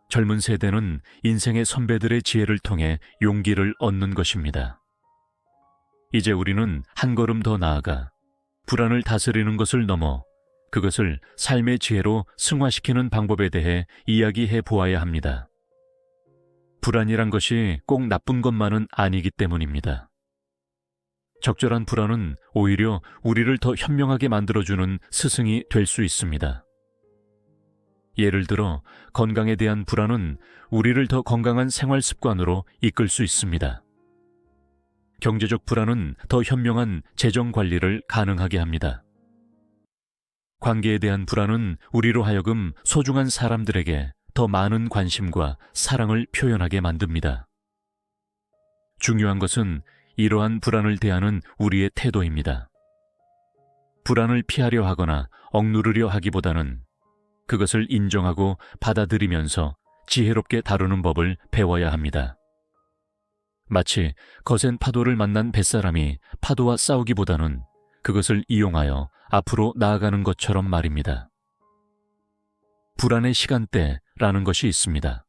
S1: 젊은 세대는 인생의 선배들의 지혜를 통해 용기를 얻는 것입니다. 이제 우리는 한 걸음 더 나아가 불안을 다스리는 것을 넘어 그것을 삶의 지혜로 승화시키는 방법에 대해 이야기해 보아야 합니다. 불안이란 것이 꼭 나쁜 것만은 아니기 때문입니다. 적절한 불안은 오히려 우리를 더 현명하게 만들어주는 스승이 될 수 있습니다. 예를 들어 건강에 대한 불안은 우리를 더 건강한 생활 습관으로 이끌 수 있습니다. 경제적 불안은 더 현명한 재정 관리를 가능하게 합니다. 관계에 대한 불안은 우리로 하여금 소중한 사람들에게 더 많은 관심과 사랑을 표현하게 만듭니다. 중요한 것은 이러한 불안을 대하는 우리의 태도입니다. 불안을 피하려 하거나 억누르려 하기보다는 그것을 인정하고 받아들이면서 지혜롭게 다루는 법을 배워야 합니다. 마치 거센 파도를 만난 뱃사람이 파도와 싸우기보다는 그것을 이용하여 앞으로 나아가는 것처럼 말입니다. 불안의 시간대라는 것이 있습니다.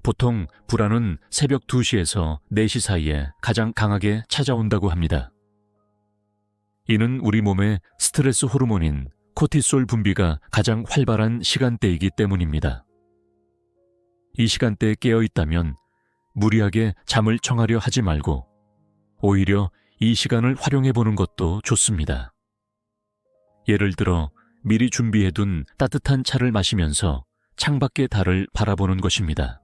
S1: 보통 불안은 새벽 2시에서 4시 사이에 가장 강하게 찾아온다고 합니다. 이는 우리 몸의 스트레스 호르몬인 코티솔 분비가 가장 활발한 시간대이기 때문입니다. 이 시간대에 깨어 있다면 무리하게 잠을 청하려 하지 말고 오히려 이 시간을 활용해 보는 것도 좋습니다. 예를 들어 미리 준비해둔 따뜻한 차를 마시면서 창밖의 달을 바라보는 것입니다.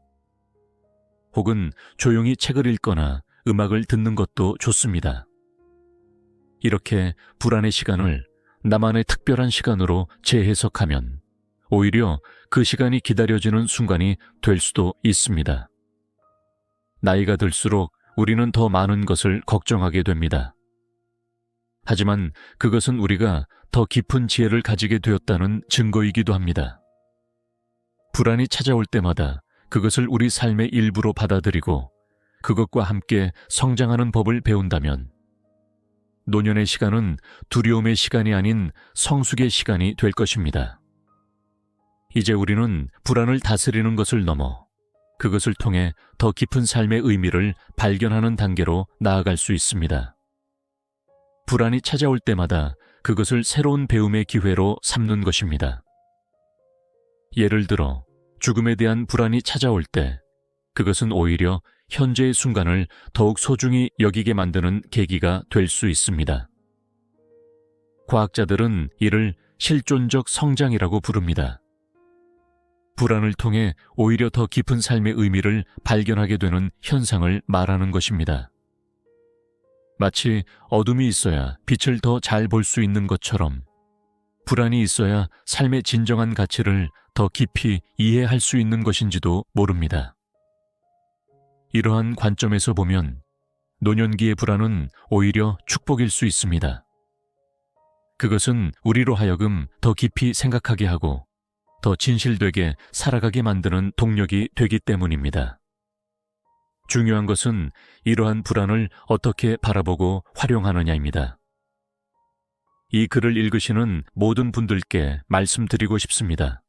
S1: 혹은 조용히 책을 읽거나 음악을 듣는 것도 좋습니다. 이렇게 불안의 시간을 나만의 특별한 시간으로 재해석하면 오히려 그 시간이 기다려지는 순간이 될 수도 있습니다. 나이가 들수록 우리는 더 많은 것을 걱정하게 됩니다. 하지만 그것은 우리가 더 깊은 지혜를 가지게 되었다는 증거이기도 합니다. 불안이 찾아올 때마다 그것을 우리 삶의 일부로 받아들이고 그것과 함께 성장하는 법을 배운다면 노년의 시간은 두려움의 시간이 아닌 성숙의 시간이 될 것입니다. 이제 우리는 불안을 다스리는 것을 넘어 그것을 통해 더 깊은 삶의 의미를 발견하는 단계로 나아갈 수 있습니다. 불안이 찾아올 때마다 그것을 새로운 배움의 기회로 삼는 것입니다. 예를 들어 죽음에 대한 불안이 찾아올 때 그것은 오히려 현재의 순간을 더욱 소중히 여기게 만드는 계기가 될 수 있습니다. 과학자들은 이를 실존적 성장이라고 부릅니다. 불안을 통해 오히려 더 깊은 삶의 의미를 발견하게 되는 현상을 말하는 것입니다. 마치 어둠이 있어야 빛을 더 잘 볼 수 있는 것처럼 불안이 있어야 삶의 진정한 가치를 더 깊이 이해할 수 있는 것인지도 모릅니다. 이러한 관점에서 보면 노년기의 불안은 오히려 축복일 수 있습니다. 그것은 우리로 하여금 더 깊이 생각하게 하고 더 진실되게 살아가게 만드는 동력이 되기 때문입니다. 중요한 것은 이러한 불안을 어떻게 바라보고 활용하느냐입니다. 이 글을 읽으시는 모든 분들께 말씀드리고 싶습니다.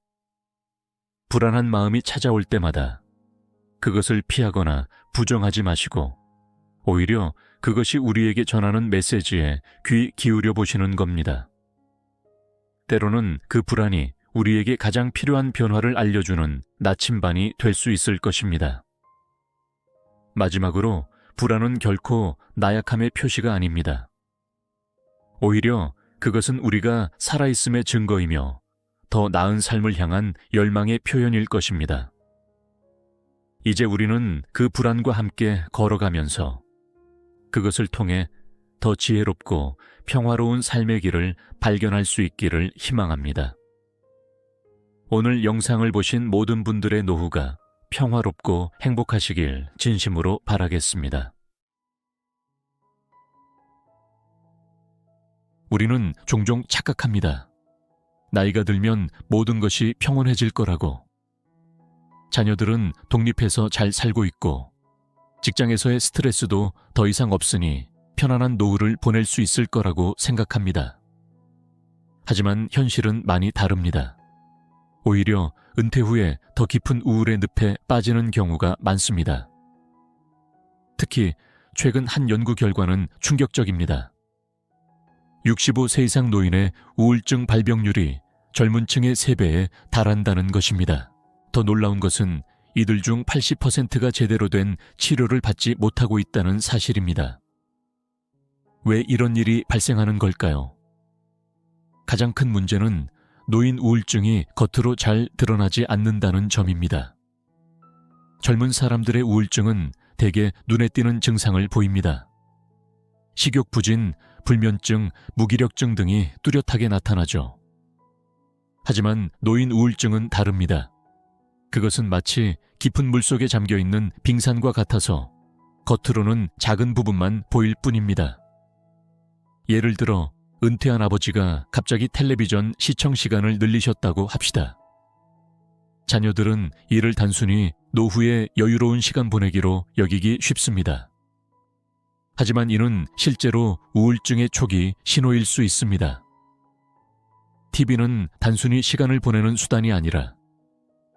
S1: 불안한 마음이 찾아올 때마다 그것을 피하거나 부정하지 마시고 오히려 그것이 우리에게 전하는 메시지에 귀 기울여 보시는 겁니다. 때로는 그 불안이 우리에게 가장 필요한 변화를 알려주는 나침반이 될 수 있을 것입니다. 마지막으로 불안은 결코 나약함의 표시가 아닙니다. 오히려 그것은 우리가 살아있음의 증거이며 더 나은 삶을 향한 열망의 표현일 것입니다. 이제 우리는 그 불안과 함께 걸어가면서 그것을 통해 더 지혜롭고 평화로운 삶의 길을 발견할 수 있기를 희망합니다. 오늘 영상을 보신 모든 분들의 노후가 평화롭고 행복하시길 진심으로 바라겠습니다. 우리는 종종 착각합니다. 나이가 들면 모든 것이 평온해질 거라고. 자녀들은 독립해서 잘 살고 있고 직장에서의 스트레스도 더 이상 없으니 편안한 노후를 보낼 수 있을 거라고 생각합니다. 하지만 현실은 많이 다릅니다. 오히려 은퇴 후에 더 깊은 우울의 늪에 빠지는 경우가 많습니다. 특히 최근 한 연구 결과는 충격적입니다. 65세 이상 노인의 우울증 발병률이 젊은 층의 3배에 달한다는 것입니다. 더 놀라운 것은 이들 중 80%가 제대로 된 치료를 받지 못하고 있다는 사실입니다. 왜 이런 일이 발생하는 걸까요? 가장 큰 문제는 노인 우울증이 겉으로 잘 드러나지 않는다는 점입니다. 젊은 사람들의 우울증은 대개 눈에 띄는 증상을 보입니다. 식욕 부진, 불면증, 무기력증 등이 뚜렷하게 나타나죠. 하지만 노인 우울증은 다릅니다. 그것은 마치 깊은 물속에 잠겨있는 빙산과 같아서 겉으로는 작은 부분만 보일 뿐입니다. 예를 들어 은퇴한 아버지가 갑자기 텔레비전 시청 시간을 늘리셨다고 합시다. 자녀들은 이를 단순히 노후의 여유로운 시간 보내기로 여기기 쉽습니다. 하지만 이는 실제로 우울증의 초기 신호일 수 있습니다. TV는 단순히 시간을 보내는 수단이 아니라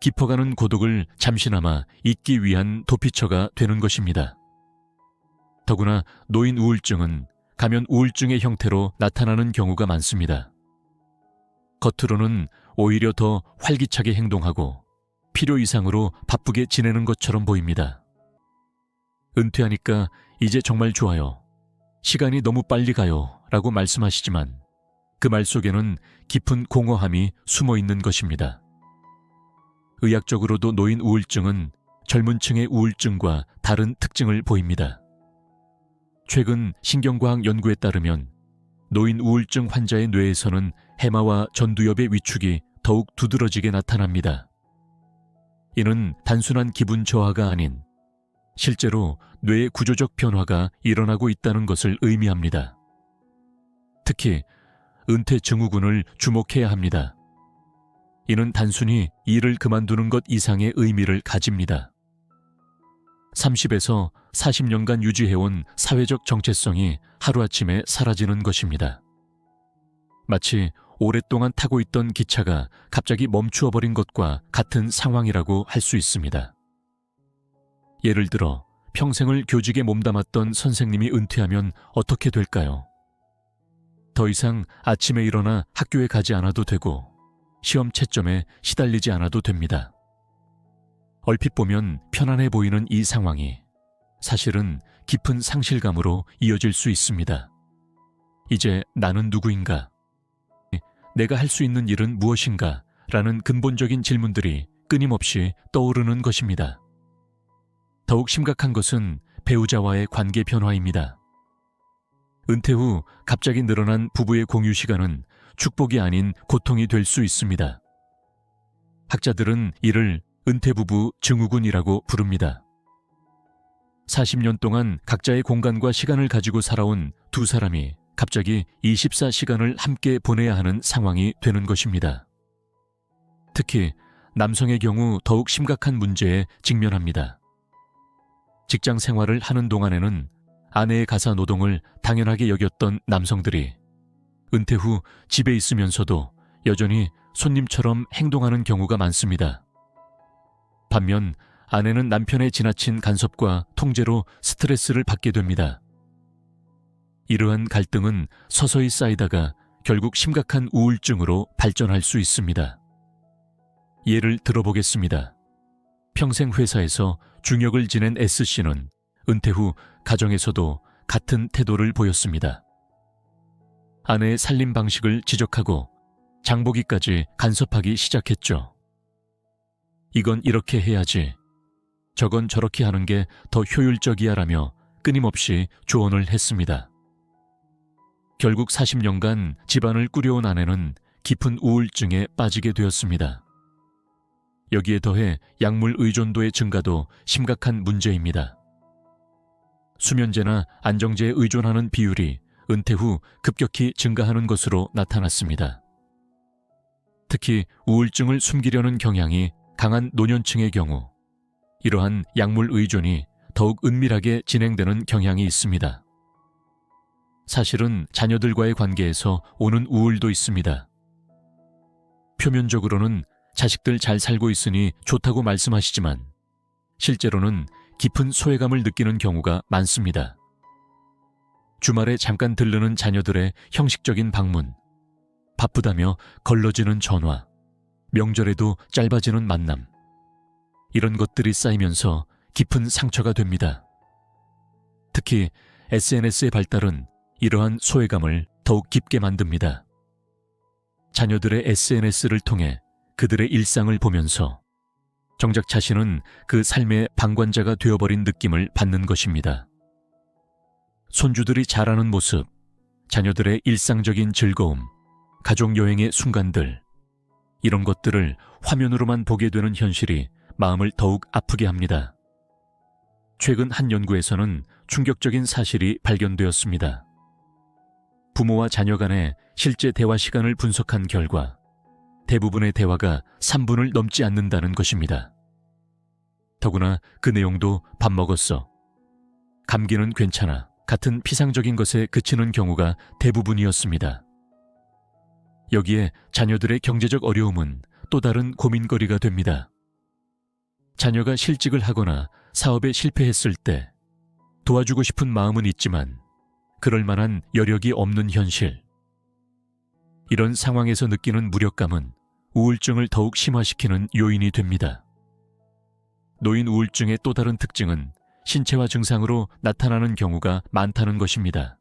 S1: 깊어가는 고독을 잠시나마 잊기 위한 도피처가 되는 것입니다. 더구나 노인 우울증은 가면 우울증의 형태로 나타나는 경우가 많습니다. 겉으로는 오히려 더 활기차게 행동하고 필요 이상으로 바쁘게 지내는 것처럼 보입니다. 은퇴하니까 이제 정말 좋아요. 시간이 너무 빨리 가요. 라고 말씀하시지만 그 말 속에는 깊은 공허함이 숨어 있는 것입니다. 의학적으로도 노인 우울증은 젊은 층의 우울증과 다른 특징을 보입니다. 최근 신경과학 연구에 따르면 노인 우울증 환자의 뇌에서는 해마와 전두엽의 위축이 더욱 두드러지게 나타납니다. 이는 단순한 기분 저하가 아닌 실제로 뇌의 구조적 변화가 일어나고 있다는 것을 의미합니다. 특히 은퇴 증후군을 주목해야 합니다. 이는 단순히 일을 그만두는 것 이상의 의미를 가집니다. 30에서 40년간 유지해온 사회적 정체성이 하루아침에 사라지는 것입니다. 마치 오랫동안 타고 있던 기차가 갑자기 멈추어버린 것과 같은 상황이라고 할 수 있습니다. 예를 들어 평생을 교직에 몸담았던 선생님이 은퇴하면 어떻게 될까요? 더 이상 아침에 일어나 학교에 가지 않아도 되고 시험 채점에 시달리지 않아도 됩니다. 얼핏 보면 편안해 보이는 이 상황이 사실은 깊은 상실감으로 이어질 수 있습니다. 이제 나는 누구인가? 내가 할 수 있는 일은 무엇인가? 라는 근본적인 질문들이 끊임없이 떠오르는 것입니다. 더욱 심각한 것은 배우자와의 관계 변화입니다. 은퇴 후 갑자기 늘어난 부부의 공유 시간은 축복이 아닌 고통이 될 수 있습니다. 학자들은 이를 은퇴부부 증후군이라고 부릅니다. 40년 동안 각자의 공간과 시간을 가지고 살아온 두 사람이 갑자기 24시간을 함께 보내야 하는 상황이 되는 것입니다. 특히 남성의 경우 더욱 심각한 문제에 직면합니다. 직장 생활을 하는 동안에는 아내의 가사 노동을 당연하게 여겼던 남성들이 은퇴 후 집에 있으면서도 여전히 손님처럼 행동하는 경우가 많습니다. 반면 아내는 남편의 지나친 간섭과 통제로 스트레스를 받게 됩니다. 이러한 갈등은 서서히 쌓이다가 결국 심각한 우울증으로 발전할 수 있습니다. 예를 들어보겠습니다. 평생 회사에서 중역을 지낸 S씨는 은퇴 후 가정에서도 같은 태도를 보였습니다. 아내의 살림 방식을 지적하고 장보기까지 간섭하기 시작했죠. 이건 이렇게 해야지, 저건 저렇게 하는 게 더 효율적이야라며 끊임없이 조언을 했습니다. 결국 40년간 집안을 꾸려온 아내는 깊은 우울증에 빠지게 되었습니다. 여기에 더해 약물 의존도의 증가도 심각한 문제입니다. 수면제나 안정제에 의존하는 비율이 은퇴 후 급격히 증가하는 것으로 나타났습니다. 특히 우울증을 숨기려는 경향이 강한 노년층의 경우 이러한 약물 의존이 더욱 은밀하게 진행되는 경향이 있습니다. 사실은 자녀들과의 관계에서 오는 우울도 있습니다. 표면적으로는 자식들 잘 살고 있으니 좋다고 말씀하시지만 실제로는 깊은 소외감을 느끼는 경우가 많습니다. 주말에 잠깐 들르는 자녀들의 형식적인 방문, 바쁘다며 걸러지는 전화, 명절에도 짧아지는 만남, 이런 것들이 쌓이면서 깊은 상처가 됩니다. 특히 SNS의 발달은 이러한 소외감을 더욱 깊게 만듭니다. 자녀들의 SNS를 통해 그들의 일상을 보면서 정작 자신은 그 삶의 방관자가 되어버린 느낌을 받는 것입니다. 손주들이 자라는 모습, 자녀들의 일상적인 즐거움, 가족여행의 순간들, 이런 것들을 화면으로만 보게 되는 현실이 마음을 더욱 아프게 합니다. 최근 한 연구에서는 충격적인 사실이 발견되었습니다. 부모와 자녀 간의 실제 대화 시간을 분석한 결과 대부분의 대화가 3분을 넘지 않는다는 것입니다. 더구나 그 내용도 밥 먹었어, 감기는 괜찮아 같은 피상적인 것에 그치는 경우가 대부분이었습니다. 여기에 자녀들의 경제적 어려움은 또 다른 고민거리가 됩니다. 자녀가 실직을 하거나 사업에 실패했을 때 도와주고 싶은 마음은 있지만 그럴 만한 여력이 없는 현실. 이런 상황에서 느끼는 무력감은 우울증을 더욱 심화시키는 요인이 됩니다. 노인 우울증의 또 다른 특징은 신체화 증상으로 나타나는 경우가 많다는 것입니다.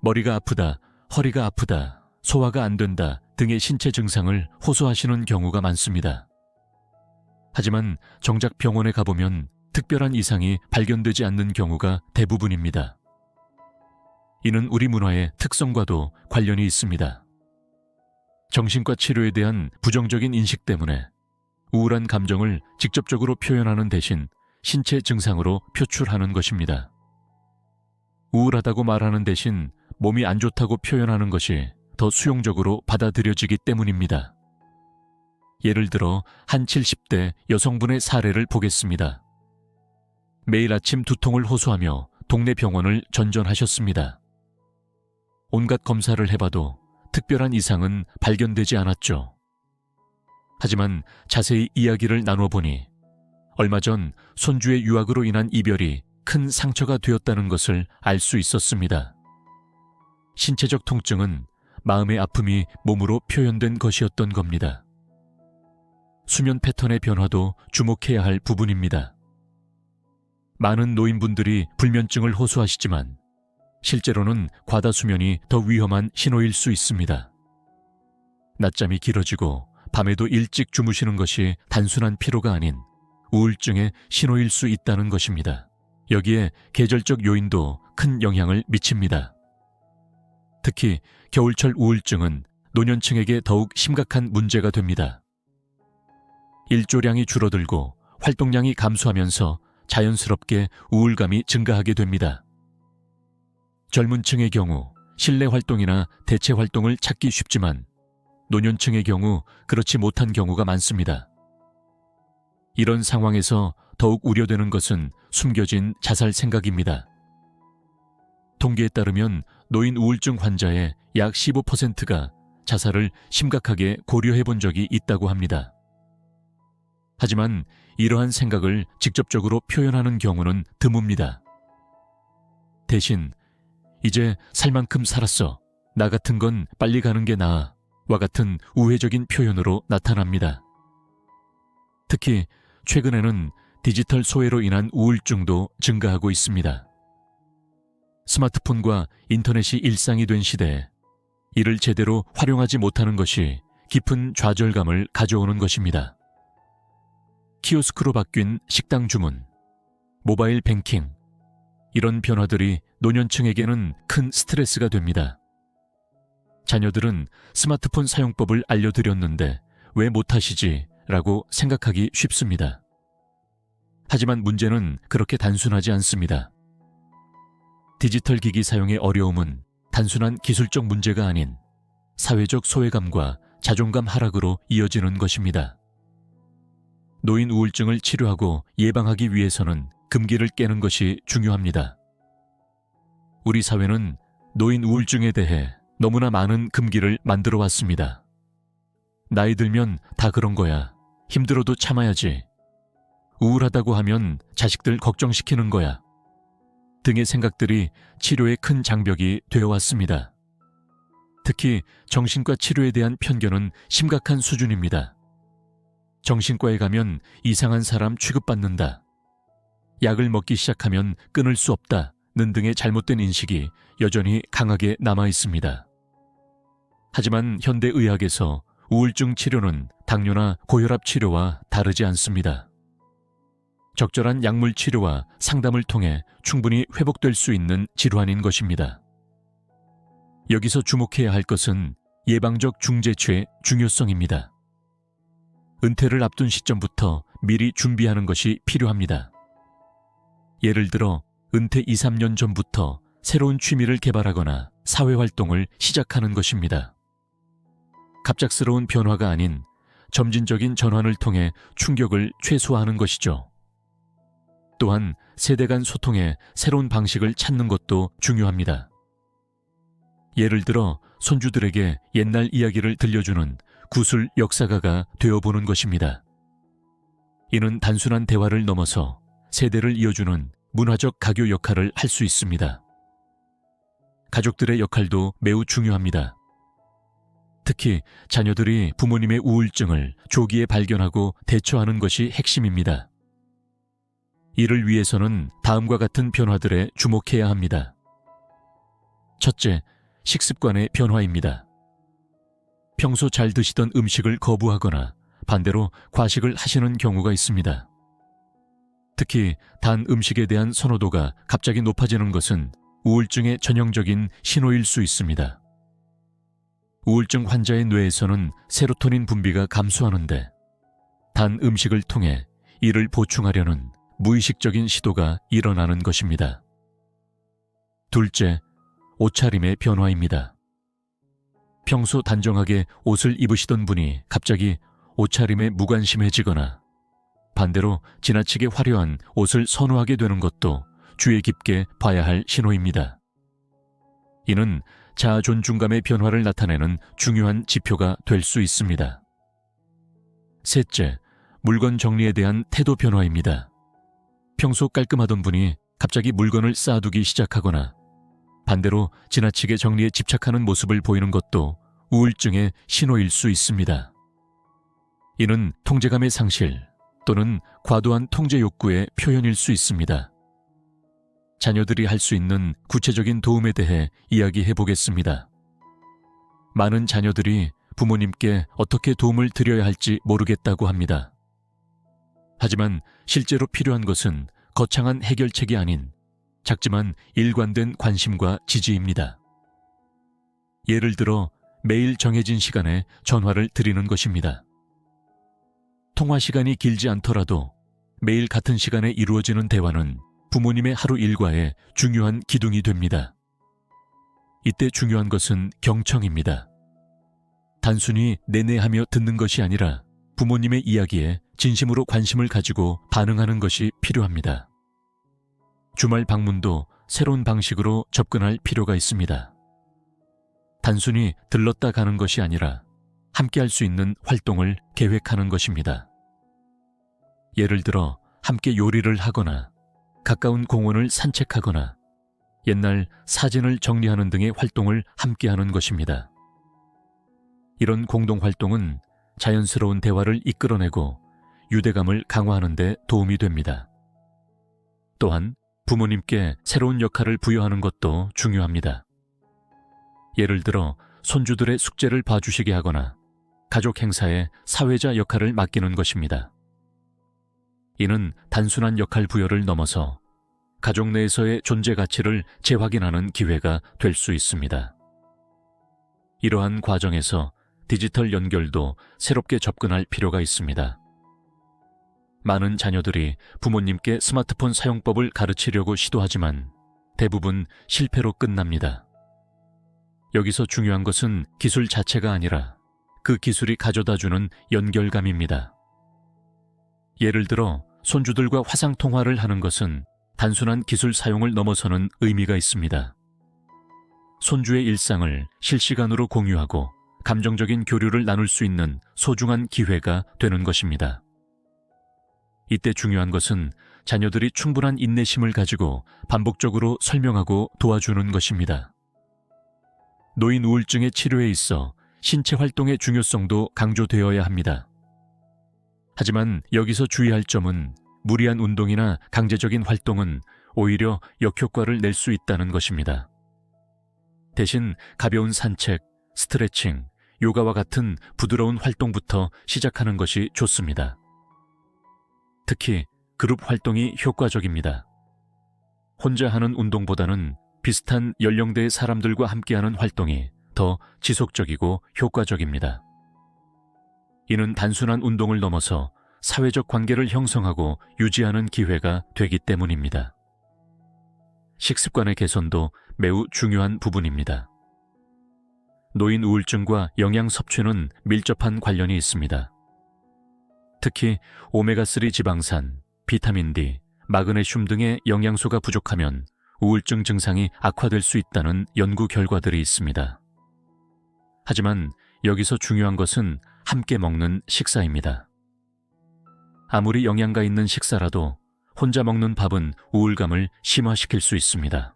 S1: 머리가 아프다, 허리가 아프다, 소화가 안 된다 등의 신체 증상을 호소하시는 경우가 많습니다. 하지만 정작 병원에 가보면 특별한 이상이 발견되지 않는 경우가 대부분입니다. 이는 우리 문화의 특성과도 관련이 있습니다. 정신과 치료에 대한 부정적인 인식 때문에 우울한 감정을 직접적으로 표현하는 대신 신체 증상으로 표출하는 것입니다. 우울하다고 말하는 대신 몸이 안 좋다고 표현하는 것이 더 수용적으로 받아들여지기 때문입니다. 예를 들어 한 70대 여성분의 사례를 보겠습니다. 매일 아침 두통을 호소하며 동네 병원을 전전하셨습니다. 온갖 검사를 해봐도 특별한 이상은 발견되지 않았죠. 하지만 자세히 이야기를 나눠보니 얼마 전 손주의 유학으로 인한 이별이 큰 상처가 되었다는 것을 알 수 있었습니다. 신체적 통증은 마음의 아픔이 몸으로 표현된 것이었던 겁니다. 수면 패턴의 변화도 주목해야 할 부분입니다. 많은 노인분들이 불면증을 호소하시지만 실제로는 과다수면이 더 위험한 신호일 수 있습니다. 낮잠이 길어지고 밤에도 일찍 주무시는 것이 단순한 피로가 아닌 우울증의 신호일 수 있다는 것입니다. 여기에 계절적 요인도 큰 영향을 미칩니다. 특히 겨울철 우울증은 노년층에게 더욱 심각한 문제가 됩니다. 일조량이 줄어들고 활동량이 감소하면서 자연스럽게 우울감이 증가하게 됩니다. 젊은 층의 경우 실내 활동이나 대체 활동을 찾기 쉽지만 노년층의 경우 그렇지 못한 경우가 많습니다. 이런 상황에서 더욱 우려되는 것은 숨겨진 자살 생각입니다. 통계에 따르면 노인 우울증 환자의 약 15%가 자살을 심각하게 고려해 본 적이 있다고 합니다. 하지만 이러한 생각을 직접적으로 표현하는 경우는 드뭅니다. 대신 이제 살 만큼 살았어. 나 같은 건 빨리 가는 게 나아. 와 같은 우회적인 표현으로 나타납니다. 특히 최근에는 디지털 소외로 인한 우울증도 증가하고 있습니다. 스마트폰과 인터넷이 일상이 된 시대에 이를 제대로 활용하지 못하는 것이 깊은 좌절감을 가져오는 것입니다. 키오스크로 바뀐 식당 주문, 모바일 뱅킹, 이런 변화들이 노년층에게는 큰 스트레스가 됩니다. 자녀들은 스마트폰 사용법을 알려드렸는데 왜 못하시지? 라고 생각하기 쉽습니다. 하지만 문제는 그렇게 단순하지 않습니다. 디지털 기기 사용의 어려움은 단순한 기술적 문제가 아닌 사회적 소외감과 자존감 하락으로 이어지는 것입니다. 노인 우울증을 치료하고 예방하기 위해서는 금기를 깨는 것이 중요합니다. 우리 사회는 노인 우울증에 대해 너무나 많은 금기를 만들어 왔습니다. 나이 들면 다 그런 거야. 힘들어도 참아야지. 우울하다고 하면 자식들 걱정시키는 거야. 등의 생각들이 치료의 큰 장벽이 되어왔습니다. 특히 정신과 치료에 대한 편견은 심각한 수준입니다. 정신과에 가면 이상한 사람 취급받는다. 약을 먹기 시작하면 끊을 수 없다는 등의 잘못된 인식이 여전히 강하게 남아 있습니다. 하지만 현대의학에서 우울증 치료는 당뇨나 고혈압 치료와 다르지 않습니다. 적절한 약물 치료와 상담을 통해 충분히 회복될 수 있는 질환인 것입니다. 여기서 주목해야 할 것은 예방적 중재취의 중요성입니다. 은퇴를 앞둔 시점부터 미리 준비하는 것이 필요합니다. 예를 들어 은퇴 2, 3년 전부터 새로운 취미를 개발하거나 사회활동을 시작하는 것입니다. 갑작스러운 변화가 아닌 점진적인 전환을 통해 충격을 최소화하는 것이죠. 또한 세대 간 소통의 새로운 방식을 찾는 것도 중요합니다. 예를 들어 손주들에게 옛날 이야기를 들려주는 구술 역사가가 되어보는 것입니다. 이는 단순한 대화를 넘어서 세대를 이어주는 문화적 가교 역할을 할 수 있습니다. 가족들의 역할도 매우 중요합니다. 특히 자녀들이 부모님의 우울증을 조기에 발견하고 대처하는 것이 핵심입니다. 이를 위해서는 다음과 같은 변화들에 주목해야 합니다. 첫째, 식습관의 변화입니다. 평소 잘 드시던 음식을 거부하거나 반대로 과식을 하시는 경우가 있습니다. 특히 단 음식에 대한 선호도가 갑자기 높아지는 것은 우울증의 전형적인 신호일 수 있습니다. 우울증 환자의 뇌에서는 세로토닌 분비가 감소하는데 단 음식을 통해 이를 보충하려는 무의식적인 시도가 일어나는 것입니다. 둘째, 옷차림의 변화입니다. 평소 단정하게 옷을 입으시던 분이 갑자기 옷차림에 무관심해지거나 반대로 지나치게 화려한 옷을 선호하게 되는 것도 주의 깊게 봐야 할 신호입니다. 이는 자아 존중감의 변화를 나타내는 중요한 지표가 될 수 있습니다. 셋째, 물건 정리에 대한 태도 변화입니다. 평소 깔끔하던 분이 갑자기 물건을 쌓아두기 시작하거나 반대로 지나치게 정리에 집착하는 모습을 보이는 것도 우울증의 신호일 수 있습니다. 이는 통제감의 상실 또는 과도한 통제 욕구의 표현일 수 있습니다. 자녀들이 할 수 있는 구체적인 도움에 대해 이야기해 보겠습니다. 많은 자녀들이 부모님께 어떻게 도움을 드려야 할지 모르겠다고 합니다. 하지만 실제로 필요한 것은 거창한 해결책이 아닌 작지만 일관된 관심과 지지입니다. 예를 들어 매일 정해진 시간에 전화를 드리는 것입니다. 통화 시간이 길지 않더라도 매일 같은 시간에 이루어지는 대화는 부모님의 하루 일과에 중요한 기둥이 됩니다. 이때 중요한 것은 경청입니다. 단순히 내내하며 듣는 것이 아니라 부모님의 이야기에 진심으로 관심을 가지고 반응하는 것이 필요합니다. 주말 방문도 새로운 방식으로 접근할 필요가 있습니다. 단순히 들렀다 가는 것이 아니라 함께 할 수 있는 활동을 계획하는 것입니다. 예를 들어 함께 요리를 하거나 가까운 공원을 산책하거나 옛날 사진을 정리하는 등의 활동을 함께 하는 것입니다. 이런 공동활동은 자연스러운 대화를 이끌어내고 유대감을 강화하는 데 도움이 됩니다. 또한 부모님께 새로운 역할을 부여하는 것도 중요합니다. 예를 들어 손주들의 숙제를 봐주시게 하거나 가족 행사에 사회자 역할을 맡기는 것입니다. 이는 단순한 역할 부여를 넘어서 가족 내에서의 존재 가치를 재확인하는 기회가 될 수 있습니다. 이러한 과정에서 디지털 연결도 새롭게 접근할 필요가 있습니다. 많은 자녀들이 부모님께 스마트폰 사용법을 가르치려고 시도하지만 대부분 실패로 끝납니다. 여기서 중요한 것은 기술 자체가 아니라 그 기술이 가져다주는 연결감입니다. 예를 들어 손주들과 화상통화를 하는 것은 단순한 기술 사용을 넘어서는 의미가 있습니다. 손주의 일상을 실시간으로 공유하고 감정적인 교류를 나눌 수 있는 소중한 기회가 되는 것입니다. 이때 중요한 것은 자녀들이 충분한 인내심을 가지고 반복적으로 설명하고 도와주는 것입니다. 노인 우울증의 치료에 있어 신체 활동의 중요성도 강조되어야 합니다. 하지만 여기서 주의할 점은 무리한 운동이나 강제적인 활동은 오히려 역효과를 낼 수 있다는 것입니다. 대신 가벼운 산책, 스트레칭, 요가와 같은 부드러운 활동부터 시작하는 것이 좋습니다. 특히 그룹 활동이 효과적입니다. 혼자 하는 운동보다는 비슷한 연령대의 사람들과 함께하는 활동이 더 지속적이고 효과적입니다. 이는 단순한 운동을 넘어서 사회적 관계를 형성하고 유지하는 기회가 되기 때문입니다. 식습관의 개선도 매우 중요한 부분입니다. 노인 우울증과 영양 섭취는 밀접한 관련이 있습니다. 특히 오메가3 지방산, 비타민 D, 마그네슘 등의 영양소가 부족하면 우울증 증상이 악화될 수 있다는 연구 결과들이 있습니다. 하지만 여기서 중요한 것은 함께 먹는 식사입니다. 아무리 영양가 있는 식사라도 혼자 먹는 밥은 우울감을 심화시킬 수 있습니다.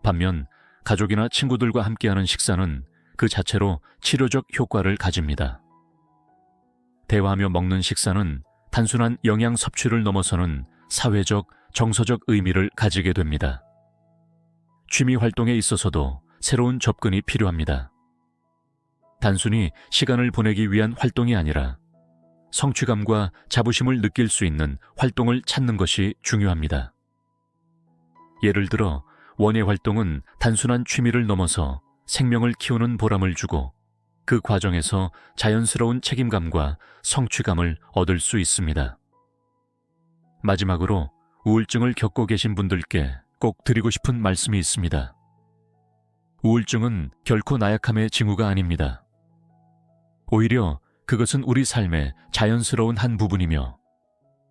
S1: 반면 가족이나 친구들과 함께하는 식사는 그 자체로 치료적 효과를 가집니다. 대화하며 먹는 식사는 단순한 영양 섭취를 넘어서는 사회적, 정서적 의미를 가지게 됩니다. 취미 활동에 있어서도 새로운 접근이 필요합니다. 단순히 시간을 보내기 위한 활동이 아니라 성취감과 자부심을 느낄 수 있는 활동을 찾는 것이 중요합니다. 예를 들어 원예 활동은 단순한 취미를 넘어서 생명을 키우는 보람을 주고 그 과정에서 자연스러운 책임감과 성취감을 얻을 수 있습니다. 마지막으로 우울증을 겪고 계신 분들께 꼭 드리고 싶은 말씀이 있습니다. 우울증은 결코 나약함의 징후가 아닙니다. 오히려 그것은 우리 삶의 자연스러운 한 부분이며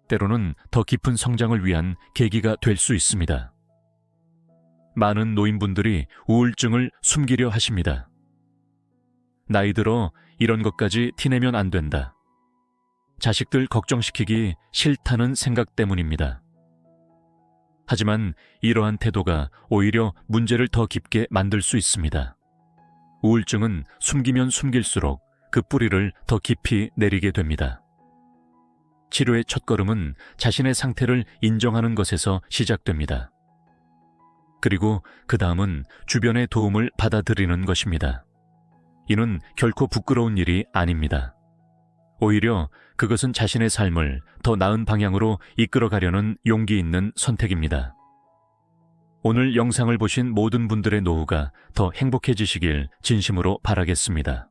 S1: 때로는 더 깊은 성장을 위한 계기가 될 수 있습니다. 많은 노인분들이 우울증을 숨기려 하십니다. 나이 들어 이런 것까지 티내면 안 된다. 자식들 걱정시키기 싫다는 생각 때문입니다. 하지만 이러한 태도가 오히려 문제를 더 깊게 만들 수 있습니다. 우울증은 숨기면 숨길수록 그 뿌리를 더 깊이 내리게 됩니다. 치료의 첫걸음은 자신의 상태를 인정하는 것에서 시작됩니다. 그리고 그 다음은 주변의 도움을 받아들이는 것입니다. 이는 결코 부끄러운 일이 아닙니다. 오히려 그것은 자신의 삶을 더 나은 방향으로 이끌어가려는 용기 있는 선택입니다. 오늘 영상을 보신 모든 분들의 노후가 더 행복해지시길 진심으로 바라겠습니다.